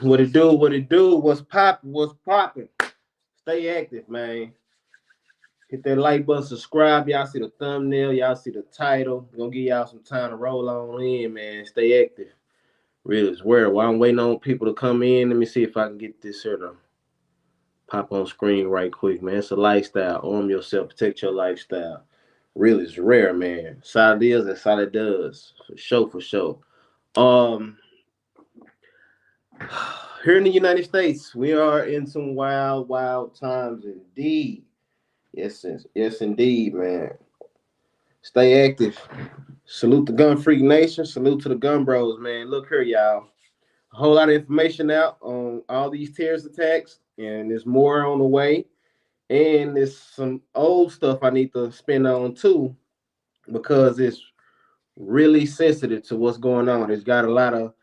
What it do? What it do? What's poppin'? What's poppin'? Stay active, man. Hit that like button, subscribe. Y'all see the thumbnail. Y'all see the title. Gonna give y'all some time to roll on in, man. Stay active. Really, it's weird. While I'm waiting on people to come in, let me see if I can get this here to pop on screen right quick, man. It's a lifestyle. Arm yourself, protect your lifestyle. Really, it's rare, man. Solid is and solid does. For sure, for sure. Um, Here in the United States, we are in some wild, wild times indeed. Yes, yes, indeed, man. Stay active. Salute the gun freak nation. Salute to the gun bros, man. Look here, y'all. A whole lot of information out on all these terrorist attacks, and there's more on the way. And there's some old stuff I need to spend on too, because it's really sensitive to what's going on. It's got a lot of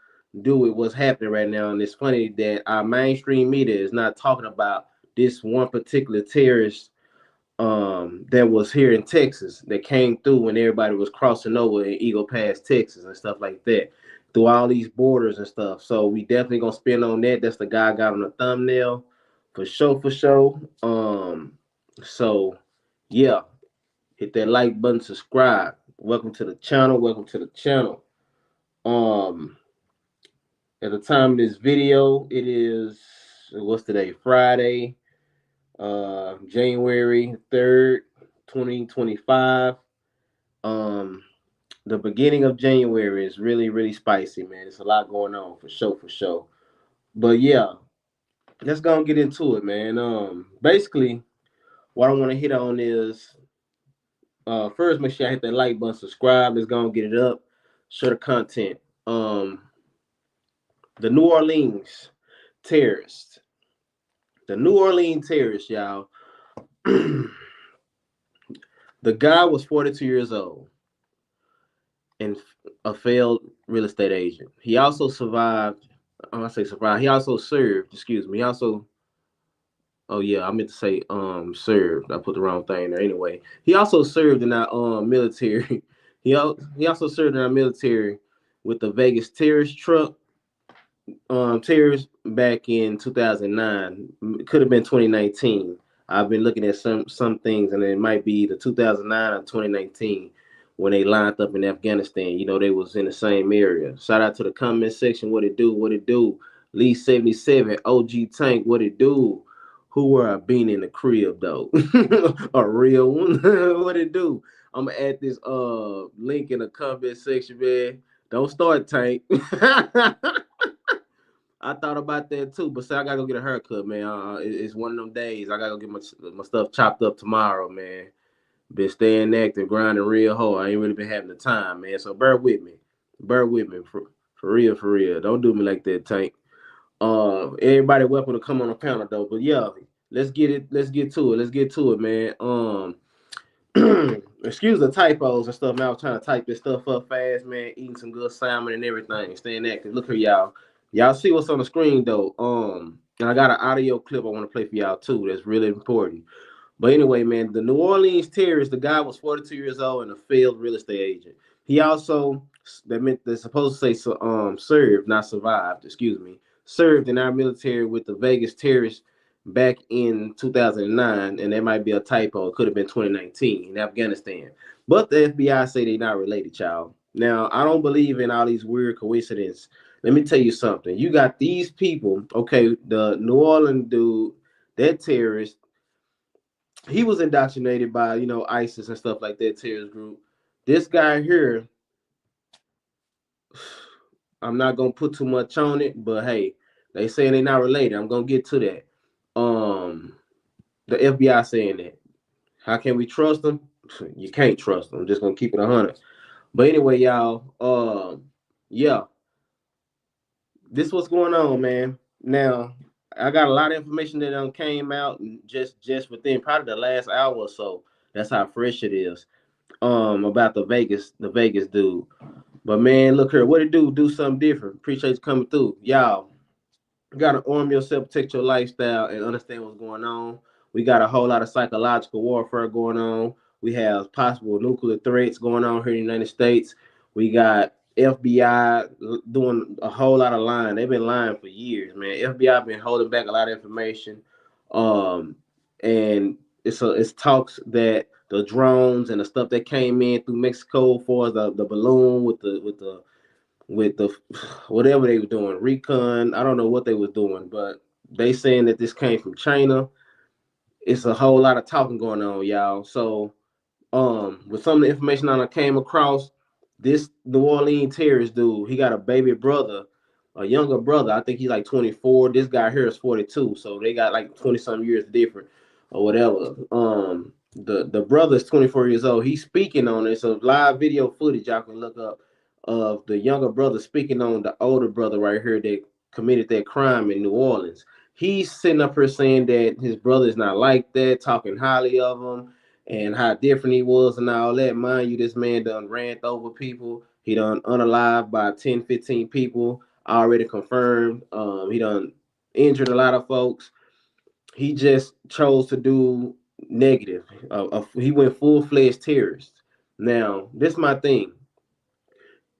do with what's happening right now. And it's funny that our mainstream media is not talking about this one particular terrorist that was here in Texas that came through when everybody was crossing over in Eagle Pass, Texas, and stuff like that, through all these borders and stuff. So we definitely gonna spin on that. That's the guy I got on the thumbnail for sure, for sure. So yeah, hit that like button, subscribe. Welcome to the channel. Welcome to the channel. Um, at the time of this video, it is what's today? Friday, January 3rd, 2025. Um, the beginning of January is really, really spicy, man. It's a lot going on for sure, for sure. But yeah, let's go and get into it, man. Basically, what I want to hit on is first make sure I hit that like button, subscribe. Let's go and get it up. Share the content. Um, the New Orleans terrorists. The New Orleans terrorists, y'all. The guy was 42 years old and a failed real estate agent. He also survived. I say survived. He also served. Excuse me. He also. Oh yeah, I meant to say served. I put the wrong thing there. Anyway, he also served in our military. He also served in our military with the Vegas terrorist truck terrorists back in 2009. It could have been 2019. I've been looking at some things, and it might be the 2009 or 2019 when they lined up in Afghanistan. You know, they was in the same area. Shout out to the comment section. What it do? What it do? Lee 77, OG Tank. What it do? Who were I being in the crib though? A real one. What it do? I'm gonna add this link in the comment section, man. Don't start Tank. I thought about that too, but say I gotta go get a haircut, man. It's one of them days. I gotta go get my stuff chopped up tomorrow, man. Been staying active, grinding real hard. I ain't really been having the time, man. So bear with me for real, for real. Don't do me like that, Tank. Everybody welcome to come on the panel though. But yeah, let's get it. Let's get to it. Let's get to it, man. Excuse the typos and stuff, man. I was trying to type this stuff up fast, man. Eating some good salmon and everything. Staying active. Look here, y'all. Y'all see what's on the screen though. And I got an audio clip I want to play for y'all too. That's really important. But anyway, man, the New Orleans terrorist, the guy was 42 years old and a failed real estate agent. He also that meant they're supposed to say so, served, not survived. Excuse me, served in our military with the Vegas terrorists back in 2009, and that might be a typo. It could have been 2019 in Afghanistan. But the FBI say they're not related, child. Now, I don't believe in all these weird coincidences. Let me tell you something. You got these people, okay, the New Orleans dude, that terrorist, he was indoctrinated by, ISIS and stuff like that, terrorist group. This guy here, I'm not gonna put too much on it, but hey, they saying they not related. I'm gonna get to that. The FBI saying that. How can we trust them? You can't trust them. I'm just gonna keep it 100. But anyway, y'all. Yeah, this what's going on, man. Now, I got a lot of information that came out just within probably the last hour or so. That's how fresh it is. About the Vegas dude. But man, look here, what it do something different. Appreciate you coming through. Y'all, you gotta arm yourself, protect your lifestyle, and understand what's going on. We got a whole lot of psychological warfare going on. We have possible nuclear threats going on here in the United States. We got FBI doing a whole lot of lying. They've been lying for years, man. FBI been holding back a lot of information, um, and it's talks that the drones and the stuff that came in through Mexico for the balloon with the whatever they were doing, recon. I don't know what they was doing, but they saying that this came from China. It's a whole lot of talking going on, y'all. So with some of the information I came across, this New Orleans terrorist dude, he got a baby brother, a younger brother. I think he's like 24. This guy here is 42, so they got like 20 some years different or whatever. The brother is 24 years old. He's speaking on it. So live video footage y'all can look up of the younger brother speaking on the older brother right here that committed that crime in New Orleans. He's sitting up here saying that his brother is not like that, talking highly of him and how different he was and all that. Mind you, this man done ran over people. He done unalived by 10, 15 people, already confirmed. He done injured a lot of folks. He just chose to do negative. He went full-fledged terrorist. Now, this is my thing.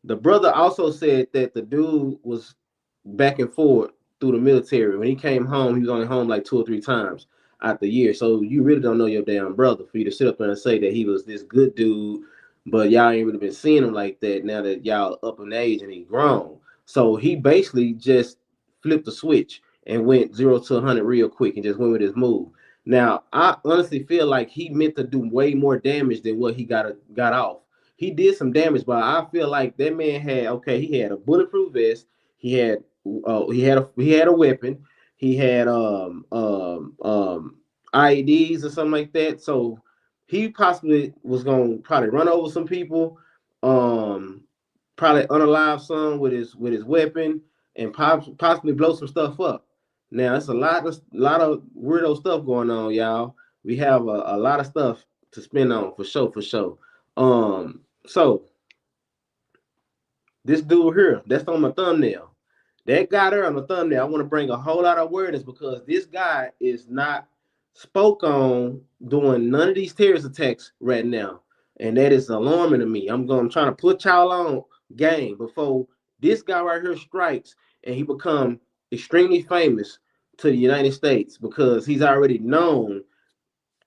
The brother also said that the dude was back and forth through the military. When he came home, he was only home like 2 or 3 times out the year. So you really don't know your damn brother for you to sit up there and say that he was this good dude, but y'all ain't really been seeing him like that now that y'all up in age and he grown. So he basically just flipped the switch and went 0 to 100 real quick and just went with his move. Now I honestly feel like he meant to do way more damage than what he got off. He did some damage, but I feel like that man had he had a bulletproof vest, he had he had a weapon. He had IEDs or something like that. So he possibly was gonna probably run over some people, um, probably unalive some with his weapon, and possibly blow some stuff up. Now it's a lot of weirdo stuff going on, y'all. We have a lot of stuff to spin on for sure, for sure. So this dude here, that's on my thumbnail. That guy there on the thumbnail, I want to bring a whole lot of awareness because this guy is not spoke on doing none of these terrorist attacks right now. And that is alarming to me. I'm trying to put y'all on game before this guy right here strikes and he become extremely famous to the United States because he's already known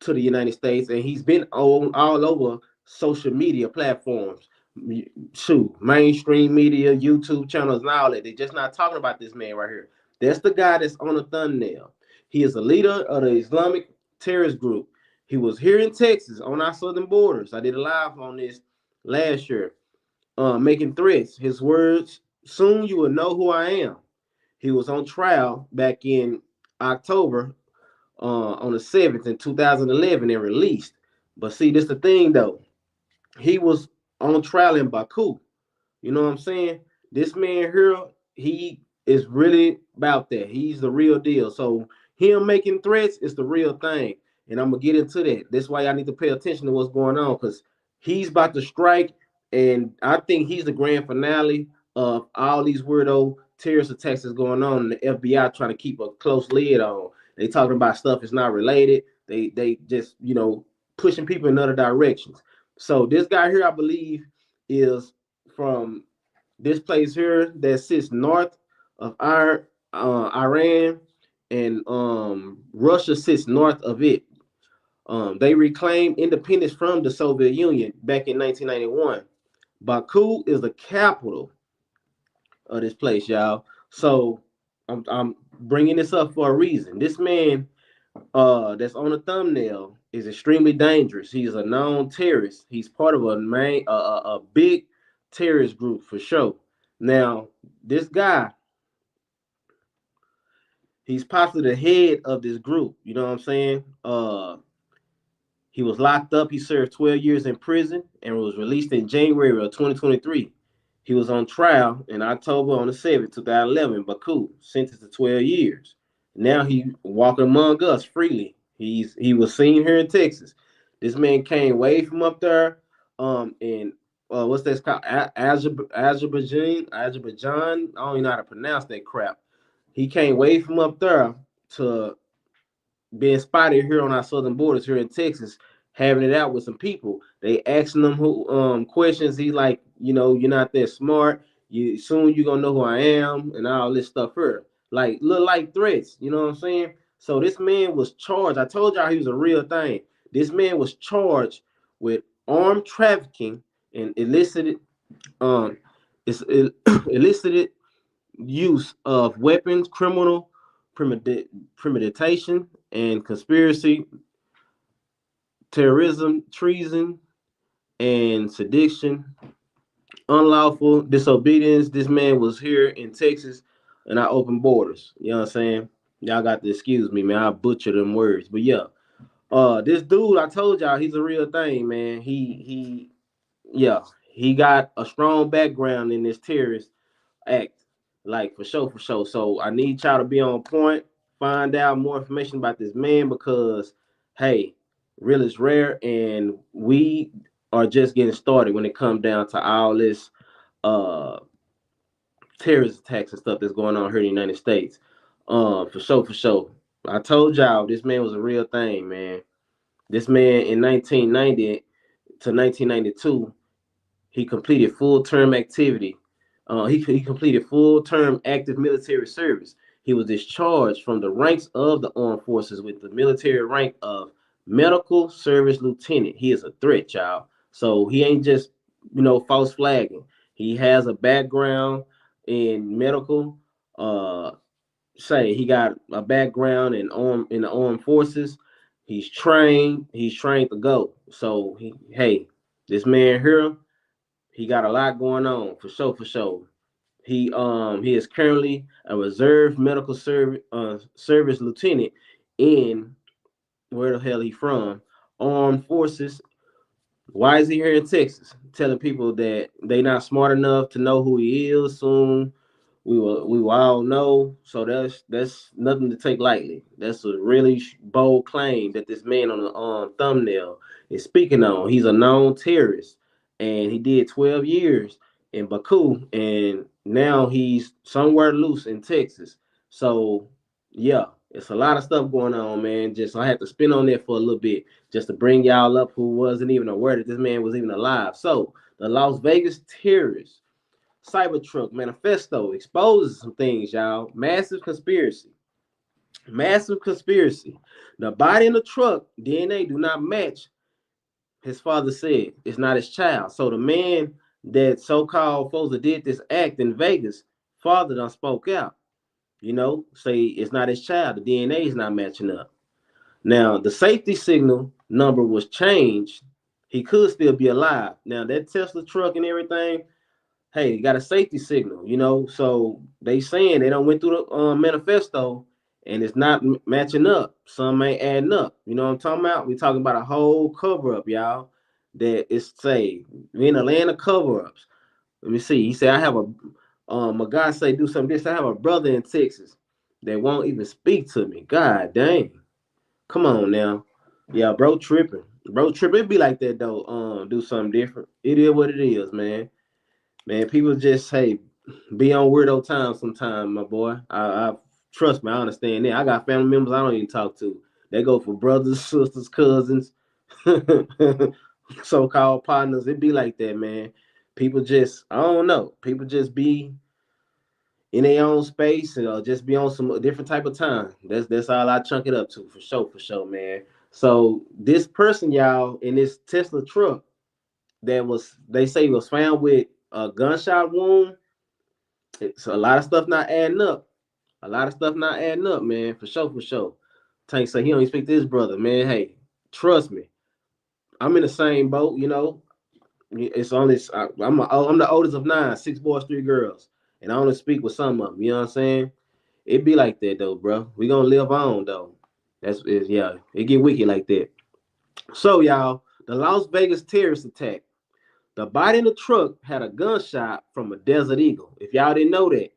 to the United States, and he's been on all over social media platforms. Shoot, mainstream media, YouTube channels, and all that. They're just not talking about this man right here. That's the guy that's on the thumbnail. He is a leader of the Islamic terrorist group. He was here in Texas on our southern borders. I did a live on this last year, making threats. His words, soon you will know who I am. He was on trial back in October on the 7th in 2011 and released. But see, this the thing though. He was on trial in Baku. You know what I'm saying? This man here, he is really about that. He's the real deal. So him making threats is the real thing. And I'm gonna get into that. That's why I need to pay attention to what's going on because he's about to strike, and I think he's the grand finale of all these weirdo terrorist attacks that's going on, and the FBI trying to keep a close lid on. They talking about stuff that's not related. They just pushing people in other directions. So this guy here, I believe, is from this place here that sits north of Iran, and Russia sits north of it. They reclaimed independence from the Soviet Union back in 1991. Baku is the capital of this place, y'all. So I'm bringing this up for a reason. This man that's on the thumbnail is extremely dangerous. He's a known terrorist. He's part of a big terrorist group for sure. Now, this guy, he's possibly the head of this group. You know what I'm saying? He was locked up. He served 12 years in prison and was released in January of 2023. He was on trial in October on the 7th, 2011, in Baku, sentenced to 12 years. Now he walking among us freely. He was seen here in Texas. This man came way from up there, in what's that called? Azerbaijan. I don't even know how to pronounce that crap. He came way from up there to being spotted here on our southern borders here in Texas, having it out with some people. They asking them who questions. He like, you're not that smart. You gonna know who I am and all this stuff here. Like look like threats. You know what I'm saying? So this man was charged. I told y'all he was a real thing. This man was charged with armed trafficking and um illicit use of weapons, criminal premeditation, and conspiracy, terrorism, treason, and sedition, unlawful disobedience. This man was here in Texas, and I opened borders. You know what I'm saying? Y'all got to excuse me, man. I butcher them words, but yeah. This dude, I told y'all, he's a real thing, man. Yeah, he got a strong background in this terrorist act, like for sure, for sure. So I need y'all to be on point, find out more information about this man because, hey, real is rare, and we are just getting started when it comes down to all this uh terrorist attacks and stuff that's going on here in the United States. For sure, for sure. I told y'all this man was a real thing, man. This man in 1990 to 1992 he completed full term activity. He completed full term active military service. He was discharged from the ranks of the armed forces with the military rank of medical service lieutenant. He is a threat, y'all. So he ain't just false flagging. He has a background in medical. Uh, Say he got a background in the armed forces. He's trained. He's trained to go. So hey, this man here he got a lot going on for sure, for sure. He is currently a reserve medical service lieutenant in where the hell he from? Armed Forces. Why is he here in Texas? Telling people that they not smart enough to know who he is. Soon we will all know. So that's nothing to take lightly. That's a really bold claim that this man on the thumbnail is speaking on. He's a known terrorist, and he did 12 years in Baku, and now he's somewhere loose in Texas. So yeah, it's a lot of stuff going on, man. Just I had to spin on that for a little bit just to bring y'all up who wasn't even aware that this man was even alive. So the Las Vegas terrorists Cybertruck manifesto exposes some things, y'all. Massive conspiracy. Massive conspiracy. The body in the truck, DNA do not match, his father said. It's not his child. So the man that so-called folks that did this act in Vegas, father done spoke out. Say it's not his child. The DNA is not matching up. Now, the safety signal number was changed. He could still be alive. Now, that Tesla truck and everything, hey, you got a safety signal. So they saying they don't went through the manifesto and it's not matching up. Some ain't adding up. You know what I'm talking about? We talking about a whole cover up, y'all. That is say we in a land of cover ups. Let me see. He said I have a guy say do something this. I have a brother in Texas that won't even speak to me. God dang. Come on now. Yeah, bro tripping. Bro tripping. It be like that though. Do something different. It is what it is, man. Man, people just say be on weirdo time sometime, my boy. I trust me, I understand that. I got family members I don't even talk to. They go for brothers, sisters, cousins, so-called partners. It be like that, man. People just I don't know. People just be in their own space and just be on some different type of time. That's all I chunk it up to for sure, man. So this person, y'all, in this Tesla truck that was they say was found with a gunshot wound. It's a lot of stuff not adding up. A lot of stuff not adding up, man. For sure, for sure. Tank say he don't even speak to his brother, man. Hey, trust me. I'm in the same boat. It's only I'm the oldest of nine, six boys, three girls, and I only speak with some of them. You know what I'm saying? It be like that though, bro. We gonna live on though. Yeah. It get wicked like that. So y'all, the Las Vegas terrorist attack. The body in the truck had a gunshot from a Desert Eagle. If y'all didn't know that,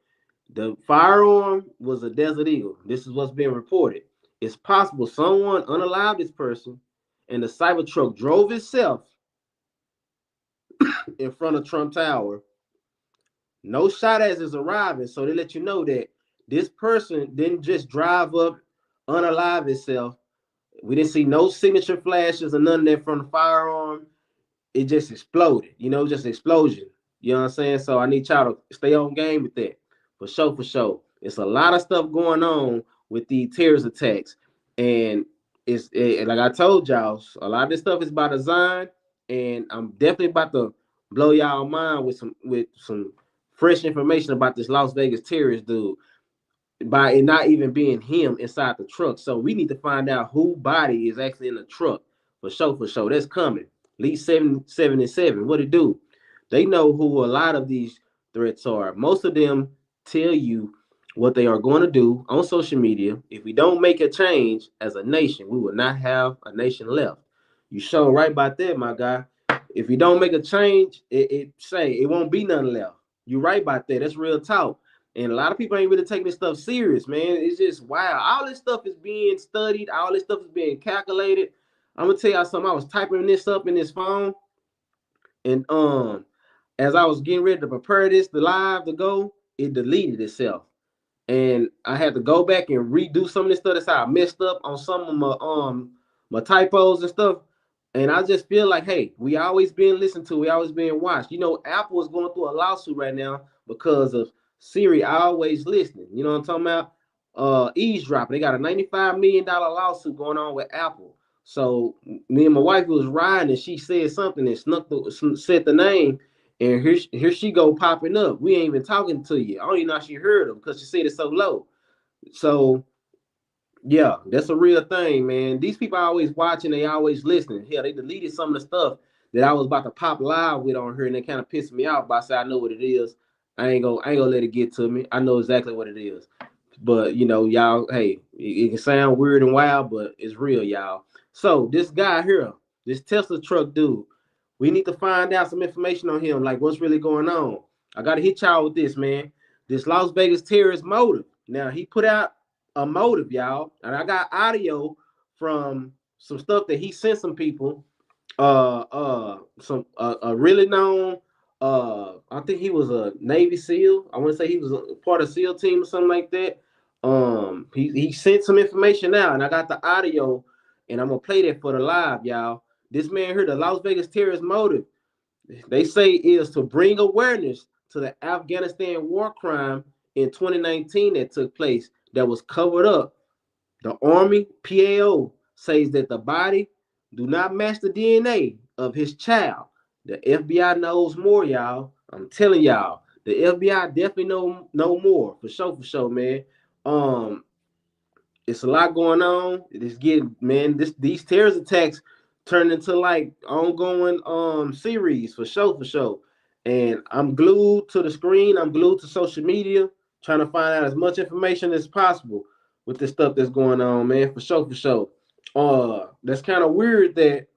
the firearm was a Desert Eagle. This is what's being reported. It's possible someone unalived this person and the Cybertruck drove itself in front of Trump Tower. No shot as is arriving, so they let you know that this person didn't just drive up, unalive itself, We didn't see no signature flashes or none of that from the firearm. It just exploded, just explosion. You know what I'm saying? So I need y'all to stay on game with that. For sure, for sure. It's a lot of stuff going on with the terrorist attacks. And like I told y'all, a lot of this stuff is by design. And I'm definitely about to blow y'all mind with some fresh information about this Las Vegas terrorist dude by it not even being him inside the truck. So we need to find out who body is actually in the truck. For sure, for sure. That's coming. Lead 777. What it do? They know who a lot of these threats are. Most of them tell you what they are going to do on social media. If we don't make a change as a nation, we will not have a nation left. You show right about that, my guy. If you don't make a change, it won't be none left. You right about that. That's real talk. And a lot of people ain't really taking this stuff serious, man. It's just wow. All this stuff is being studied. All this stuff is being calculated. I'm gonna tell y'all something. I was typing this up in this phone, and as I was getting ready to prepare this the live to go, it deleted itself, and I had to go back and redo some of this stuff. That's how I messed up on some of my typos and stuff. And I just feel like, hey, we always being listened to, we always being watched. Apple is going through a lawsuit right now because of Siri always listening. You know what I'm talking about? Eavesdropping. They got a $95 million lawsuit going on with Apple. So me and my wife was riding, and she said something and said the name, and here she go popping up. We ain't even talking to you. I don't even know if she heard her because she said it so low. So yeah, that's a real thing, man. These people are always watching, they always listening. Hell, they deleted some of the stuff that I was about to pop live with on here, and they kind of pissed me off. But I said I know what it is. I ain't gonna let it get to me. I know exactly what it is. But y'all, hey, it can sound weird and wild, but it's real, y'all. So this guy here, this Tesla truck dude, we need to find out some information on him, like what's really going on. I gotta hit y'all with this, man. This Las Vegas terrorist motive. Now he put out a motive, y'all, and I got audio from some stuff that he sent some people. Some a really known. I think he was a Navy SEAL. I want to say he was a part of SEAL team or something like that. He sent some information out, and I got the audio, and I'm gonna play that for the live, y'all. This man here, the Las Vegas terrorist motive, they say is to bring awareness to the Afghanistan war crime in 2019 that took place that was covered up. The Army PAO says that the body do not match the DNA of his child. The FBI knows more, y'all. I'm telling y'all, the FBI definitely know more for sure, man. Um, it's a lot going on. It's getting, man, these terrorist attacks turned into like ongoing series for sure. And I'm glued to the screen, I'm glued to social media, trying to find out as much information as possible with this stuff that's going on, man, for sure. That's kind of weird that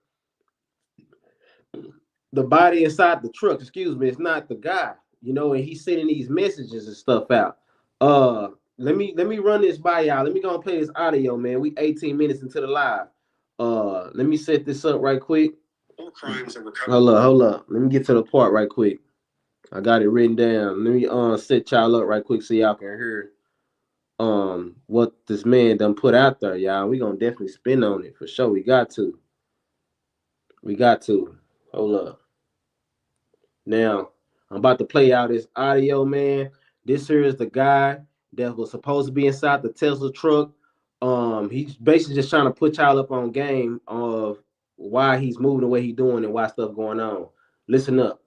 the body inside the truck, excuse me, it's not the guy, and he's sending these messages and stuff out. Uh, let me run this by y'all. Let me go and play this audio, man. We 18 minutes into the live. Let me set this up right quick. All crimes that were covered. Hold up. Let me get to the part right quick. I got it written down. Let me set y'all up right quick so y'all can hear what this man done put out there, y'all. We gonna definitely spin on it for sure. We got to. Hold up. Now, I'm about to play out this audio, man. This here is the guy that was supposed to be inside the Tesla truck. He's basically just trying to put y'all up on game of why he's moving the way he's doing and why stuff going on. Listen up.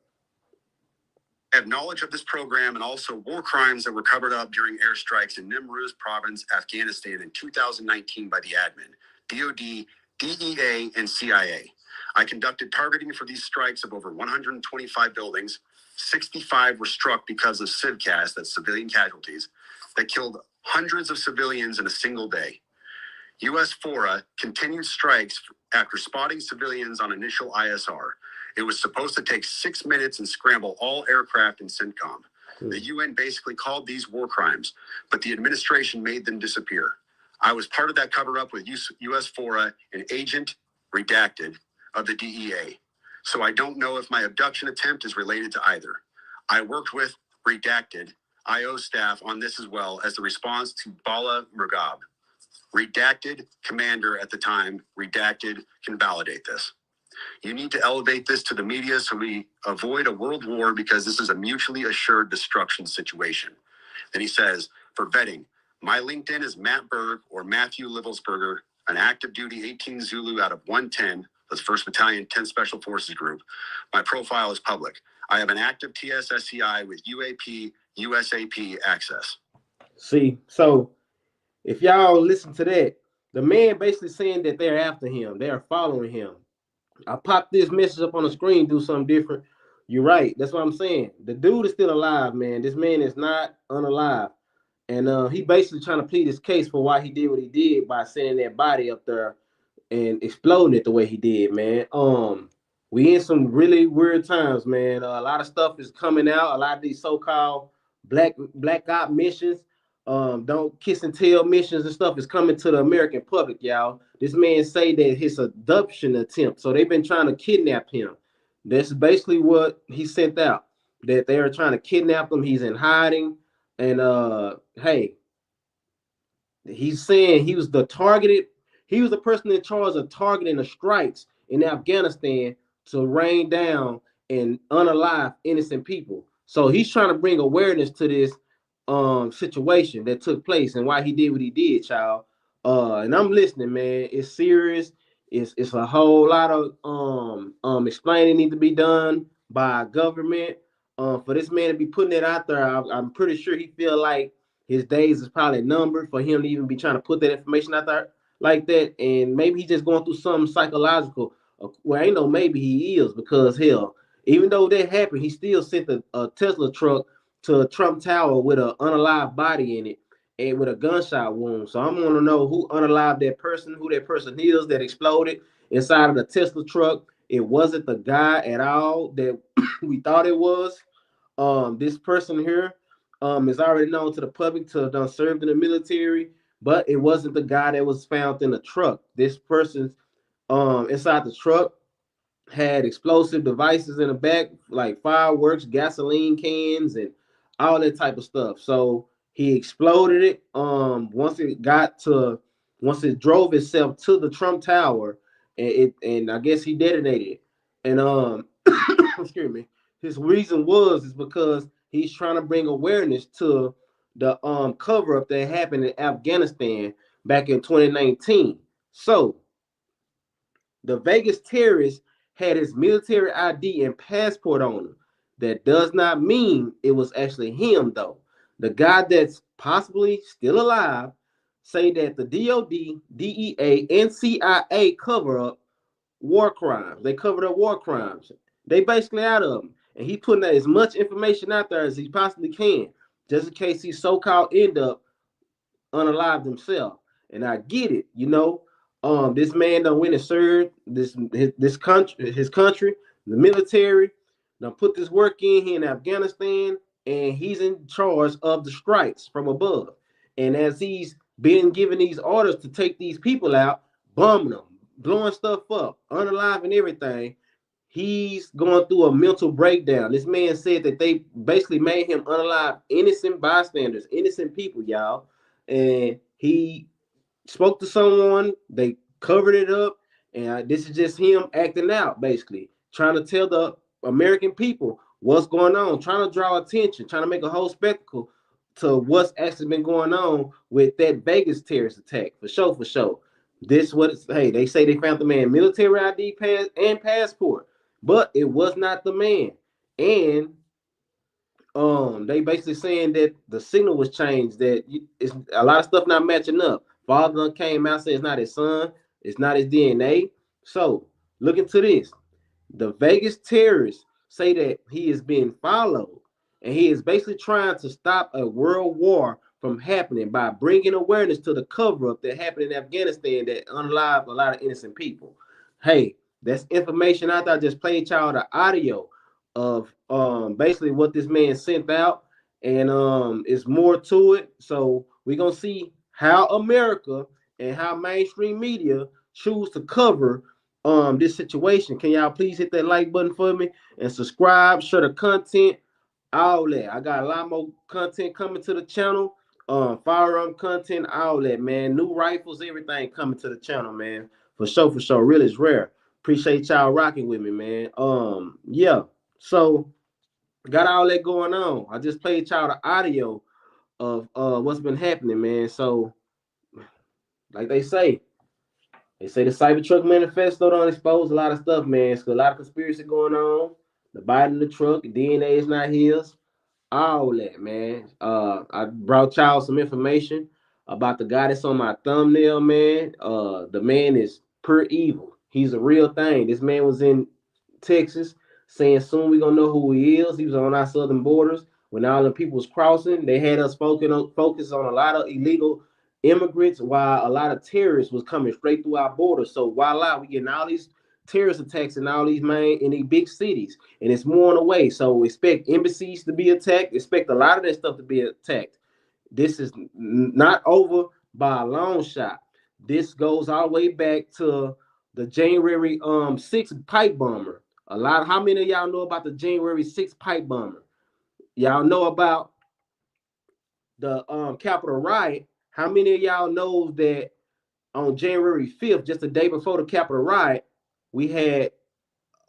Have knowledge of this program and also war crimes that were covered up during airstrikes in Nimruz province, Afghanistan in 2019 by the admin, DOD, DEA, and CIA. I conducted targeting for these strikes of over 125 buildings. 65 were struck because of civcas, that's civilian casualties, that killed hundreds of civilians in a single day. U.S. FORA continued strikes after spotting civilians on initial ISR. It was supposed to take 6 minutes and scramble all aircraft in CENTCOM. The UN basically called these war crimes, but the administration made them disappear. I was part of that cover-up with U.S. FORA and Agent Redacted of the DEA. So I don't know if my abduction attempt is related to either. I worked with Redacted IO staff on this as well as the response to Bala Murghab. Redacted commander at the time, redacted, can validate this. You need to elevate this to the media so we avoid a world war because this is a mutually assured destruction situation. Then he says, for vetting, my LinkedIn is Matt Berg or Matthew Livelsberger, an active duty 18 Zulu out of 110, that's 1st Battalion, 10th Special Forces Group. My profile is public. I have an active TSSCI with UAP, USAP access. See, so if y'all listen to that, the man basically saying that they're after him, they are following him. I popped this message up on the screen, do something different. You're right. That's what I'm saying. The dude is still alive, man. This man is not unalive. And he basically trying to plead his case for why he did what he did by sending that body up there and exploding it the way he did, man. We in some really weird times, man. A lot of stuff is coming out. A lot of these so-called black op missions, don't kiss and tell missions and stuff is coming to the American public, y'all. This man say that his abduction attempt. So they've been trying to kidnap him. That's basically what he sent out. That they are trying to kidnap him. He's in hiding. And hey, he's saying he was the targeted, he was the person in charge of targeting the strikes in Afghanistan to rain down and unalive innocent people. So he's trying to bring awareness to this situation that took place and why he did what he did, child. And I'm listening, man. It's serious. It's a whole lot of explaining need to be done by government. For this man to be putting it out there, I'm pretty sure he feel like his days is probably numbered for him to even be trying to put that information out there like that. And maybe he's just going through something psychological. Well, ain't no maybe he is, because hell, even though that happened, he still sent a Tesla truck to Trump Tower with an unalive body in it and with a gunshot wound. So I'm going to know who unalived that person, who that person is that exploded inside of the Tesla truck. It wasn't the guy at all that we thought it was. This person here is already known to the public to have done served in the military, but it wasn't the guy that was found in the truck. This person's inside the truck had explosive devices in the back, like fireworks, gasoline cans, and all that type of stuff. So he exploded it. Once it drove itself to the Trump Tower, and I guess he detonated it. And excuse me. His reason was is because he's trying to bring awareness to the cover up that happened in Afghanistan back in 2019. So the Vegas terrorist had his military ID and passport on him. That does not mean it was actually him, though. The guy that's possibly still alive say that the DOD, DEA, and CIA cover up war crimes. They covered up war crimes. They basically out of them. And he putting out as much information out there as he possibly can, just in case he so-called end up unalive himself. And I get it, you know. This man done went and served this country, his country, the military, done put this work in here in Afghanistan, and he's in charge of the strikes from above. And as he's been given these orders to take these people out, bombing them, blowing stuff up, unaliving everything, he's going through a mental breakdown. This man said that they basically made him unalive innocent bystanders, innocent people, y'all. And he spoke to someone, they covered it up, and this is just him acting out, basically, trying to tell the American people what's going on, trying to draw attention, trying to make a whole spectacle to what's actually been going on with that Vegas terrorist attack, for sure, for sure. This what it's, hey, they say they found the man military ID pass and passport, but it was not the man. And they basically saying that the signal was changed, that it's a lot of stuff not matching up. Father came out, said it's not his son, it's not his DNA. So look into this. The Vegas terrorists say that he is being followed, and he is basically trying to stop a world war from happening by bringing awareness to the cover up that happened in Afghanistan that unalived a lot of innocent people. Hey, that's information. I thought I just played y'all the audio of basically what this man sent out, and it's more to it. So we're gonna see how America and how mainstream media choose to cover this situation. Can y'all please hit that like button for me and subscribe, share the content, all that. I got a lot more content coming to the channel. firearm content, all that, man. New rifles, everything coming to the channel, man. For sure, for sure. Really is rare. Appreciate y'all rocking with me, man. Yeah. So got all that going on. I just played y'all the audio of what's been happening, man. So, like they say the Cybertruck manifesto don't expose a lot of stuff, man. It's a lot of conspiracy going on. The Biden the truck, DNA is not his. All that, man. I brought y'all some information about the guy that's on my thumbnail, man. The man is pure evil. He's a real thing. This man was in Texas saying soon we gonna know who he is. He was on our southern borders when all the people was crossing. They had us focus on a lot of illegal immigrants while a lot of terrorists was coming straight through our borders. So voila, we getting all these terrorist attacks in all these main in these big cities, and it's more on the way. So expect embassies to be attacked. Expect a lot of that stuff to be attacked. This is not over by a long shot. This goes all the way back to the January 6th pipe bomber. A lot. How many of y'all know about the January 6th pipe bomber? Y'all know about the Capitol riot. How many of y'all knows that on January 5th, just the day before the Capitol riot, we had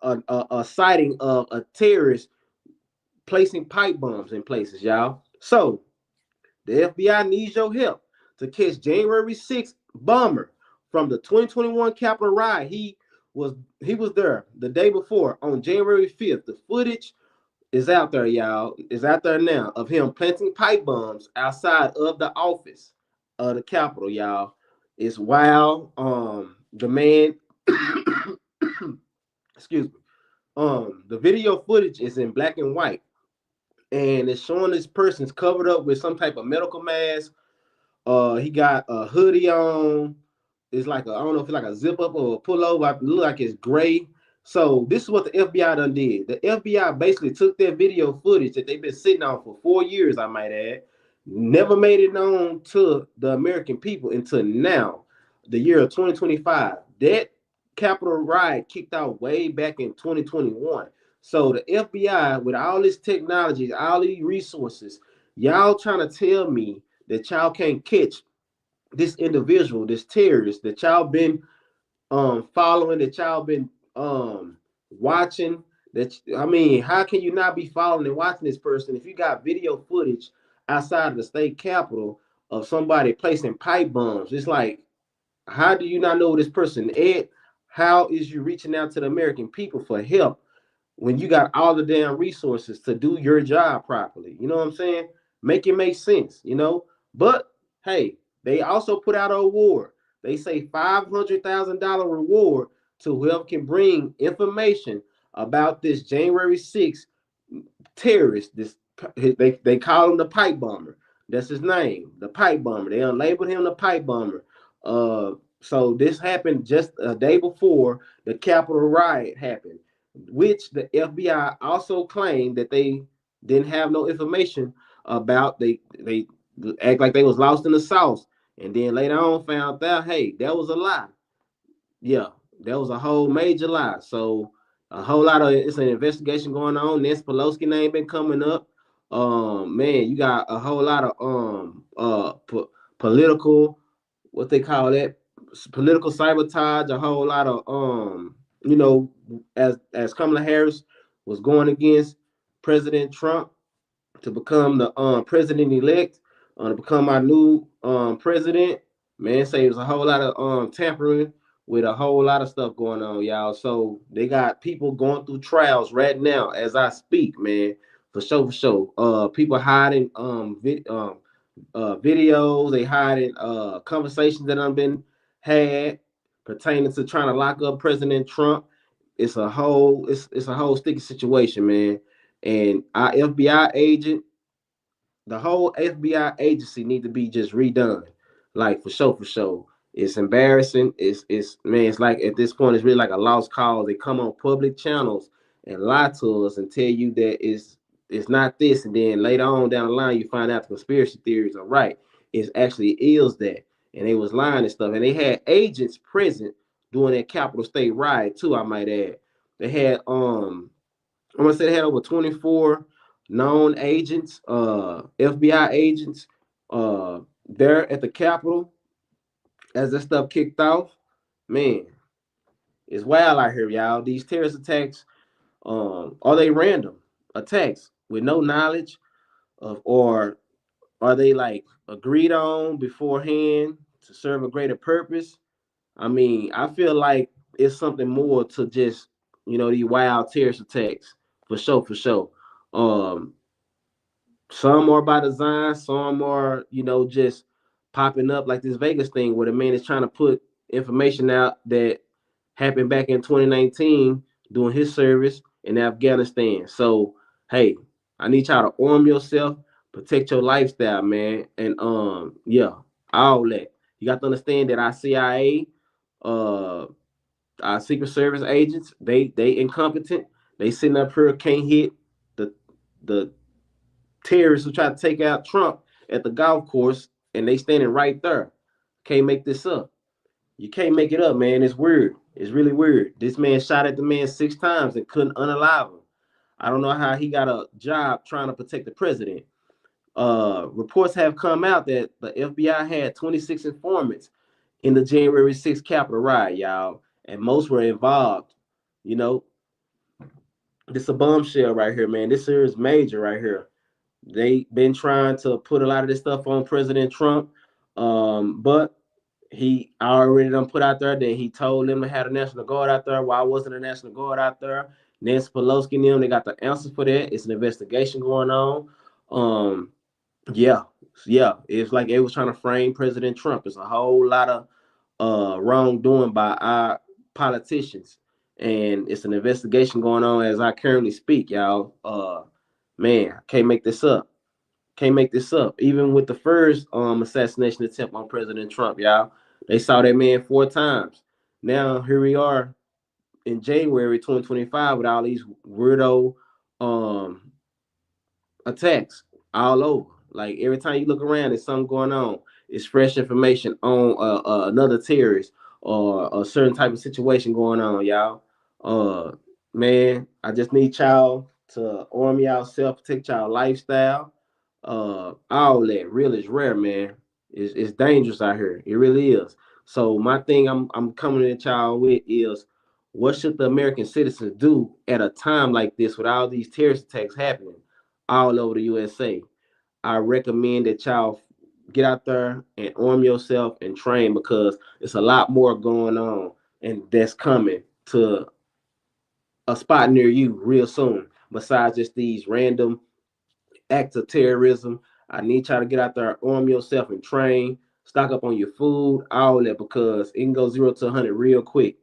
a sighting of a terrorist placing pipe bombs in places, y'all. So the FBI needs your help to catch January 6th bomber from the 2021 Capitol riot. He was there the day before on January 5th. The footage is out there, y'all. Is out there now of him planting pipe bombs outside of the office of the Capitol, y'all. It's wild. The man, excuse me. The video footage is in black and white, and it's showing this person's covered up with some type of medical mask. He got a hoodie on. It's like I don't know if it's like a zip up or a pullover. It look like it's gray. So this is what the FBI done did. The FBI basically took their video footage that they've been sitting on for 4 years, I might add, never made it known to the American people until now, the year of 2025. That Capitol riot kicked out way back in 2021. So the FBI, with all this technology, all these resources, y'all trying to tell me that y'all can't catch this individual, this terrorist that y'all been following, that y'all been watching. That I mean, how can you not be following and watching this person if you got video footage outside of the state capitol of somebody placing pipe bombs? It's like, how do you not know this person is? How is you reaching out to the American people for help when you got all the damn resources to do your job properly? You know what I'm saying? Make it make sense, you know? But hey, they also put out an award. They say $500,000 reward to whoever can bring information about this January 6th terrorist. This they call him the pipe bomber. That's his name, the pipe bomber. They unlabeled him the pipe bomber. So this happened just a day before the Capitol riot happened, which the FBI also claimed that they didn't have no information about. They act like they was lost in the sauce, and then later on found out, hey, that was a lie. Yeah, that was a whole major lie. So a whole lot of it's an investigation going on. Nancy Pelosi name been coming up. Man, you got a whole lot of political, what they call that, political sabotage. A whole lot of you know, as Kamala Harris was going against President Trump to become the president elect, to become our new president. Man, say there's a whole lot of tampering with a whole lot of stuff going on, y'all. So they got people going through trials right now as I speak, man. For sure, for sure. People hiding videos, they hiding conversations that have been had pertaining to trying to lock up President Trump. It's a whole sticky situation, man. And our FBI agent, the whole FBI agency need to be just redone. Like for sure, for sure. It's embarrassing. It's man, it's like at this point, it's really like a lost cause. They come on public channels and lie to us and tell you that it's not this, and then later on down the line, you find out the conspiracy theories are right. It's actually is that, and they was lying and stuff. And they had agents present during that Capitol State riot too. I might add, they had I'm gonna say they had over 24 known agents, FBI agents, There at the Capitol, as that stuff kicked off, man, it's wild out here, y'all. These terrorist attacks, are they random attacks with no knowledge of, or are they like agreed on beforehand to serve a greater purpose? I mean, I feel like it's something more to just, these wild terrorist attacks, for sure, for sure. Um, some are by design, some are, just popping up like this Vegas thing where the man is trying to put information out that happened back in 2019 doing his service in Afghanistan. So, hey, I need y'all to arm yourself, protect your lifestyle, man. And yeah, all that. You got to understand that our CIA, uh our Secret Service agents, they incompetent. They sitting up here can't hit the the terrorists who try to take out Trump at the golf course, and they standing right there. Can't make this up. You can't make it up, man. It's weird. It's really weird. This man shot at the man 6 times and couldn't unalive him. I don't know how he got a job trying to protect the president. Reports have come out that the FBI had 26 informants in the January 6th Capitol riot, y'all, and most were involved. You know, this is a bombshell right here, man. This here is major right here. They been trying to put a lot of this stuff on President Trump, but he already done put out there that he told them to have the National Guard out there. Why wasn't the National Guard out there? Nancy Pelosi and them, they got the answers for that. It's an investigation going on. Um, yeah, yeah. It's like they was trying to frame President Trump. It's a whole lot of wrongdoing by our politicians, and it's an investigation going on as I currently speak, y'all. Man, can't make this up. Can't make this up. Even with the first assassination attempt on President Trump, y'all, they saw that man 4 times. Now here we are in January 2025 with all these weirdo um attacks all over. Like every time you look around, there's something going on. It's fresh information on another terrorist or a certain type of situation going on, y'all. Uh, man, I just need y'all to arm y'all self, protect y'all lifestyle. All that real is rare, man. It's dangerous out here. It really is. So my thing I'm coming at y'all with is what should the American citizens do at a time like this with all these terrorist attacks happening all over the USA? I recommend that y'all get out there and arm yourself and train because it's a lot more going on and that's coming to a spot near you real soon. Besides just these random acts of terrorism. I need y'all to get out there, arm yourself, and train. Stock up on your food, all that, because it can go 0 to 100 real quick.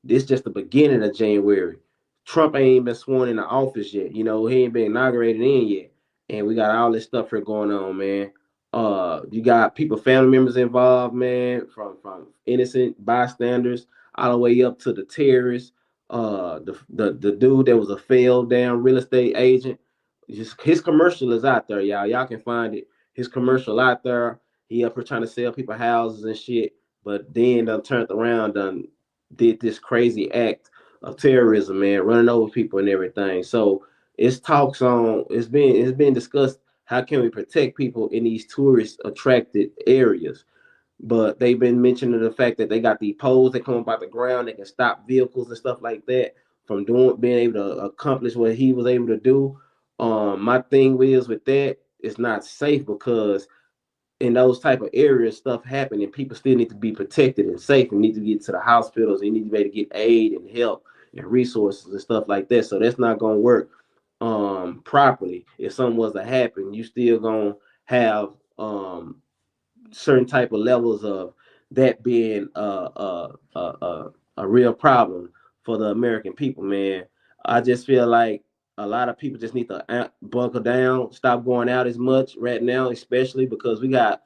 This just the beginning of January. Trump ain't even been sworn into office yet. He ain't been inaugurated in yet, and we got all this stuff here going on, man. You got people, family members involved, man, from innocent bystanders all the way up to the terrorists. The dude that was a failed down real estate agent, just his commercial is out there, y'all. Y'all can find it. His commercial out there. He up here trying to sell people houses and shit, but then done turned around, done did this crazy act of terrorism, man, running over people and everything. So it's talks on. It's been discussed. How can we protect people in these tourist attracted areas? But they've been mentioning the fact that they got the poles that come up out the ground that can stop vehicles and stuff like that from being able to accomplish what he was able to do. My thing is with that, it's not safe because in those type of areas, stuff happen and people still need to be protected and safe and need to get to the hospitals. They need to be able to get aid and help and resources and stuff like that. So that's not gonna work properly. If something was to happen, you still gonna have certain type of levels of that being a real problem for the American people, man. I just feel like a lot of people just need to bunker down, stop going out as much right now, especially because we got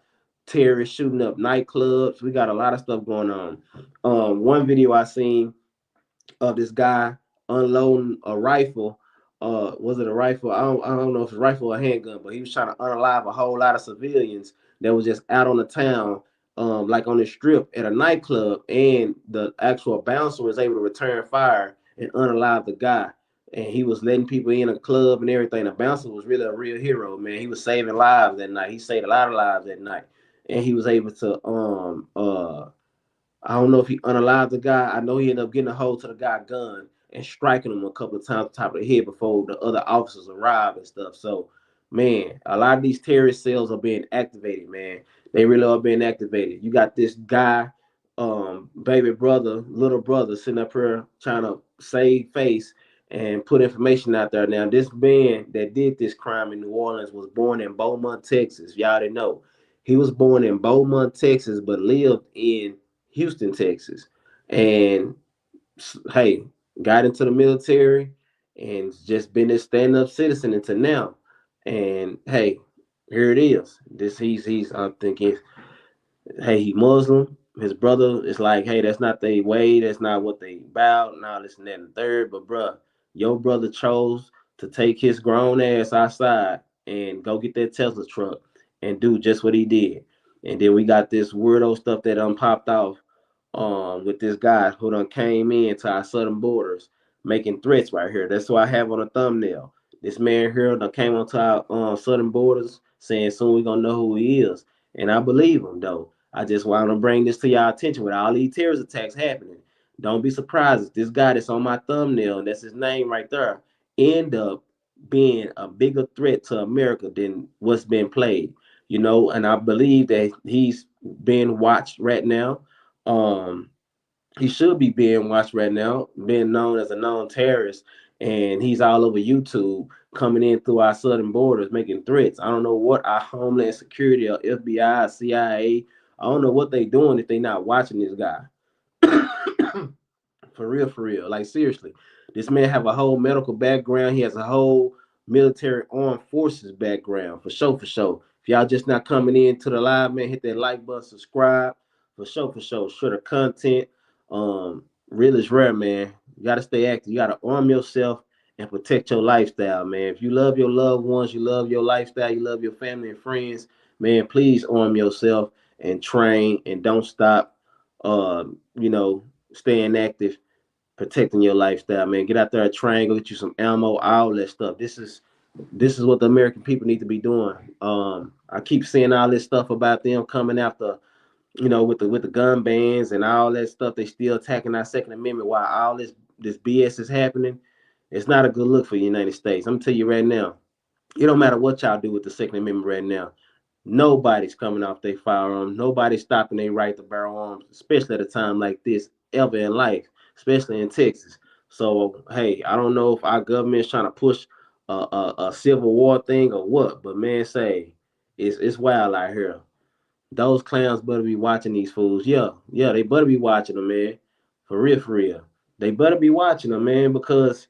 terrorists shooting up nightclubs. We got a lot of stuff going on. One video I seen of this guy unloading a rifle. Was it a rifle? I don't know if it's a rifle or a handgun, but he was trying to unalive a whole lot of civilians that was just out on the town, like on the strip at a nightclub, and the actual bouncer was able to return fire and unalive the guy. and he was letting people in a club and everything. The bouncer was really a real hero, man. He was saving lives that night. He saved a lot of lives that night, and he was able to I don't know if he unalived the guy. I know he ended up getting a hold to the guy's gun and striking him a couple of times on top of the head before the other officers arrived and stuff. So, man, a lot of these terrorist cells are being activated, man. They really are being activated. You got this guy, baby brother, little brother, sitting up here trying to save face and put information out there. Now, this man that did this crime in New Orleans was born in Beaumont, Texas. Y'all didn't know. He was born in Beaumont, Texas, but lived in Houston, Texas, and hey, got into the military and just been a stand up citizen until now. And hey, here it is. This he's I'm thinking, hey, he Muslim. His brother is like, hey, that's not their way. That's not what they about. Now this and that and the third. But bruh, your brother chose to take his grown ass outside and go get that Tesla truck and do just what he did. And then we got this weirdo stuff that popped off with this guy who done came in to our southern borders making threats right here. That's what I have on the thumbnail. This man here done came onto our southern borders saying soon we gonna know who he is. And I believe him though. I just want to bring this to y'all attention with all these terrorist attacks happening. Don't be surprised if this guy that's on my thumbnail, and that's his name right there, end up being a bigger threat to America than what's been played. You know, and I believe that he's being watched right now. Um, he should be being watched right now, being known as a known terrorist, and he's all over YouTube coming in through our southern borders making threats. I don't know what our Homeland Security or FBI, CIA, I don't know what they doing if they not watching this guy. For real, for real. Like seriously, this man have a whole medical background. He has a whole military armed forces background for sure, for sure. If y'all just not coming into the live, man, hit that like button, subscribe for sure, for sure. Share the content. Real is rare, man. You gotta stay active. You gotta arm yourself and protect your lifestyle, man. If you love your loved ones, you love your lifestyle, you love your family and friends, man. Please arm yourself and train and don't stop. Staying active, protecting your lifestyle, man. Get out there, train, go get you some ammo, all that stuff. This is what the American people need to be doing. I keep seeing all this stuff about them coming after, with the gun bans and all that stuff. They still attacking our Second Amendment while all this BS is happening. It's not a good look for the United States. I'm gonna tell you right now. It don't matter what y'all do with the Second Amendment right now. Nobody's coming off their firearms. Nobody's stopping their right to bear arms, especially at a time like this ever in life, especially in Texas. So, hey, I don't know if our government is trying to push a civil war thing or what, but man, say it's wild out here. Those clowns better be watching these fools. Yeah, yeah, they better be watching them, man. For real, for real. They better be watching them, man, because